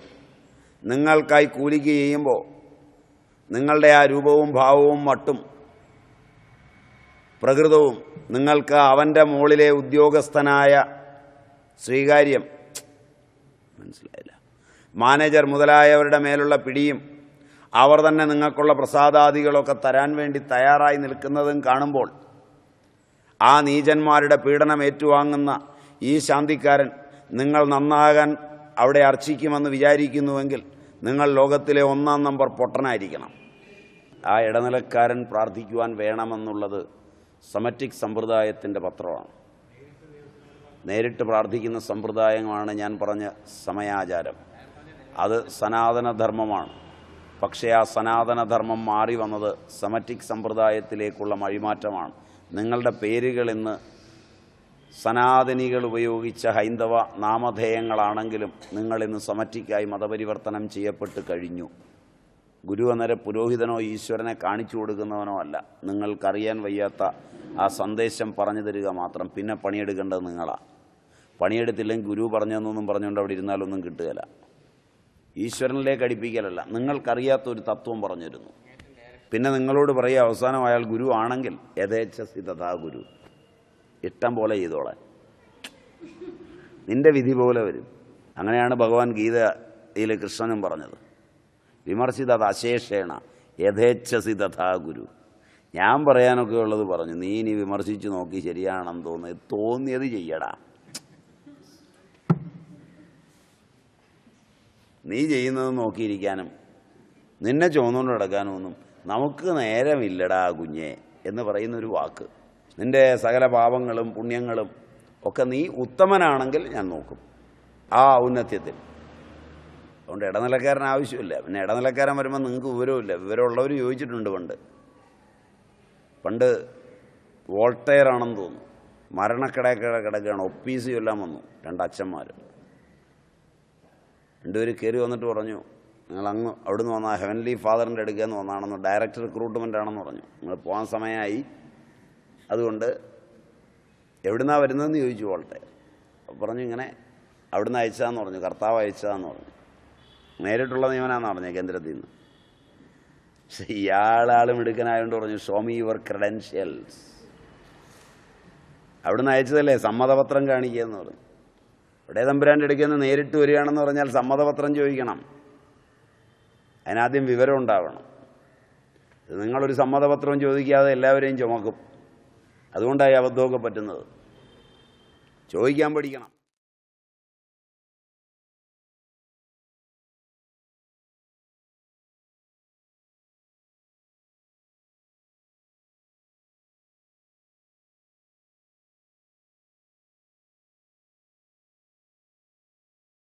നിങ്ങൾക്കായി കൂലിക്ക് ചെയ്യുമ്പോൾ നിങ്ങളുടെ ആ രൂപവും ഭാവവും മട്ടും പ്രകൃതവും നിങ്ങൾക്ക് അവൻ്റെ മുകളിലെ ഉദ്യോഗസ്ഥനായ സ്വീകാര്യം മനസ്സിലായില്ല മാനേജർ മുതലായവരുടെ മേലുള്ള പിടിയും അവർ തന്നെ നിങ്ങൾക്കുള്ള പ്രസാദാദികളൊക്കെ തരാൻ വേണ്ടി തയ്യാറായി നിൽക്കുന്നതും കാണുമ്പോൾ ആ നീചന്മാരുടെ പീഡനം ഏറ്റുവാങ്ങുന്ന ഈ ശാന്തിക്കാരൻ നിങ്ങൾ നന്നാകാൻ അവിടെ അർച്ചിക്കുമെന്ന് വിചാരിക്കുന്നുവെങ്കിൽ നിങ്ങൾ ലോകത്തിലെ 1-ാം നമ്പർ പൊട്ടനായിരിക്കണം. ആ ഇടനിലക്കാരൻ പ്രാർത്ഥിക്കുവാൻ വേണമെന്നുള്ളത് സെമറ്റിക് സമ്പ്രദായത്തിൻ്റെ പത്രമാണ്. നേരിട്ട് പ്രാർത്ഥിക്കുന്ന സമ്പ്രദായമാണ് ഞാൻ പറഞ്ഞ സമയാചാരം. അത് സനാതനധർമ്മമാണ്. പക്ഷേ ആ സനാതനധർമ്മം മാറി വന്നത് സെമറ്റിക് സമ്പ്രദായത്തിലേക്കുള്ള വഴിമാറ്റമാണ്. നിങ്ങളുടെ പേരുകൾ ഇന്ന് സനാതനികൾ ഉപയോഗിച്ച ഹൈന്ദവ നാമധേയങ്ങളാണെങ്കിലും നിങ്ങളിന്ന് സെമറ്റിക്കായി മതപരിവർത്തനം ചെയ്യപ്പെട്ട് കഴിഞ്ഞു. ഗുരു അന്നേരം പുരോഹിതനോ ഈശ്വരനെ കാണിച്ചു കൊടുക്കുന്നവനോ അല്ല. നിങ്ങൾക്കറിയാൻ വയ്യാത്ത ആ സന്ദേശം പറഞ്ഞു തരിക മാത്രം. പിന്നെ പണിയെടുക്കേണ്ടത് നിങ്ങളാണ്. പണിയെടുത്തില്ലെങ്കിൽ ഗുരു പറഞ്ഞതെന്നൊന്നും പറഞ്ഞുകൊണ്ട് അവിടെ ഇരുന്നാലൊന്നും കിട്ടുകയില്ല. ഈശ്വരനിലേക്ക് അടുപ്പിക്കലല്ല, നിങ്ങൾക്കറിയാത്തൊരു തത്വം പറഞ്ഞു തരുന്നു. പിന്നെ നിങ്ങളോട് പറയുക അവസാനം അയാൾ ഗുരു ആണെങ്കിൽ യഥേച്ഛസി തഥാ ഗുരു, ഇഷ്ടം പോലെ ചെയ്തോളാൻ, നിന്റെ വിധി പോലെ വരും. അങ്ങനെയാണ് ഭഗവാൻ ഗീതയിൽ കൃഷ്ണനും പറഞ്ഞത്. വിമർശിത അശേഷേണ യഥേച്ഛസി തഥാ ഗുരു. ഞാൻ പറയാനൊക്കെ ഉള്ളത് പറഞ്ഞു, നീ ഇനി വിമർശിച്ച് നോക്കി ശരിയാണെന്ന് തോന്നിയത് ചെയ്യടാ. നീ ചെയ്യുന്നത് നോക്കിയിരിക്കാനും നിന്നെ ചുമന്നുകൊണ്ട് നടക്കാനും ഒന്നും നമുക്ക് നേരമില്ലടാ കുഞ്ഞേ എന്ന് പറയുന്നൊരു വാക്ക്. നിൻ്റെ സകല പാപങ്ങളും പുണ്യങ്ങളും ഒക്കെ നീ ഉത്തമനാണെങ്കിൽ ഞാൻ നോക്കും ആ ഔന്നത്യത്തിൽ. അതുകൊണ്ട് ഇടനിലക്കാരൻ ആവശ്യമില്ല. പിന്നെ ഇടനിലക്കാരൻ വരുമ്പോൾ നിങ്ങൾക്ക് വിവരമില്ല. വിവരമുള്ളവർ ചോദിച്ചിട്ടുണ്ട്. പണ്ട് വോൾട്ടയർ ആണെന്ന് തോന്നുന്നു, മരണക്കിടക്കുകയാണ്. ഒപ്പീസ് ചൊല്ലാൻ വന്നു 2 അച്ഛന്മാർ. 2 പേര് കയറി വന്നിട്ട് പറഞ്ഞു, നിങ്ങൾ അങ്ങ് അവിടുന്ന് വന്നാൽ ഹെവൻലി ഫാദറിൻ്റെ അടുക്കൽ നിന്ന് വന്നാണെന്ന്, ഡയറക്റ്റ് റിക്രൂട്ട്മെൻ്റ് ആണെന്ന് പറഞ്ഞു. നിങ്ങൾ പോകാൻ സമയമായി, അതുകൊണ്ട് എവിടുന്നാണ് വരുന്നതെന്ന് ചോദിച്ചു വോൾട്ടയർ. പറഞ്ഞു ഇങ്ങനെ അവിടുന്ന് അയച്ചതാന്ന് പറഞ്ഞു, കർത്താവ് അയച്ചതാന്ന് പറഞ്ഞു. നേരിട്ടുള്ള നിയമനാന്ന് പറഞ്ഞു കേന്ദ്രത്തിൽ നിന്ന്. പക്ഷെ ഇയാളാളും എടുക്കാനായതുകൊണ്ട് പറഞ്ഞു ഷോ മീ യുവർ ക്രെഡൻഷ്യൽസ്. അവിടുന്ന് അയച്ചതല്ലേ, സമ്മതപത്രം കാണിക്കുക എന്ന് പറഞ്ഞു. ഇവിടെ തമ്പുരാൻ്റെ അടുക്കൽ നിന്ന് നേരിട്ട് വരികയാണെന്ന് പറഞ്ഞാൽ സമ്മതപത്രം ചോദിക്കണം. അതിനാദ്യം വിവരം ഉണ്ടാവണം. നിങ്ങളൊരു സമ്മതപത്രവും ചോദിക്കാതെ എല്ലാവരെയും ചുമക്കും. അതുകൊണ്ടായി അബദ്ധമൊക്കെ പറ്റുന്നത്. ചോദിക്കാൻ പഠിക്കണം.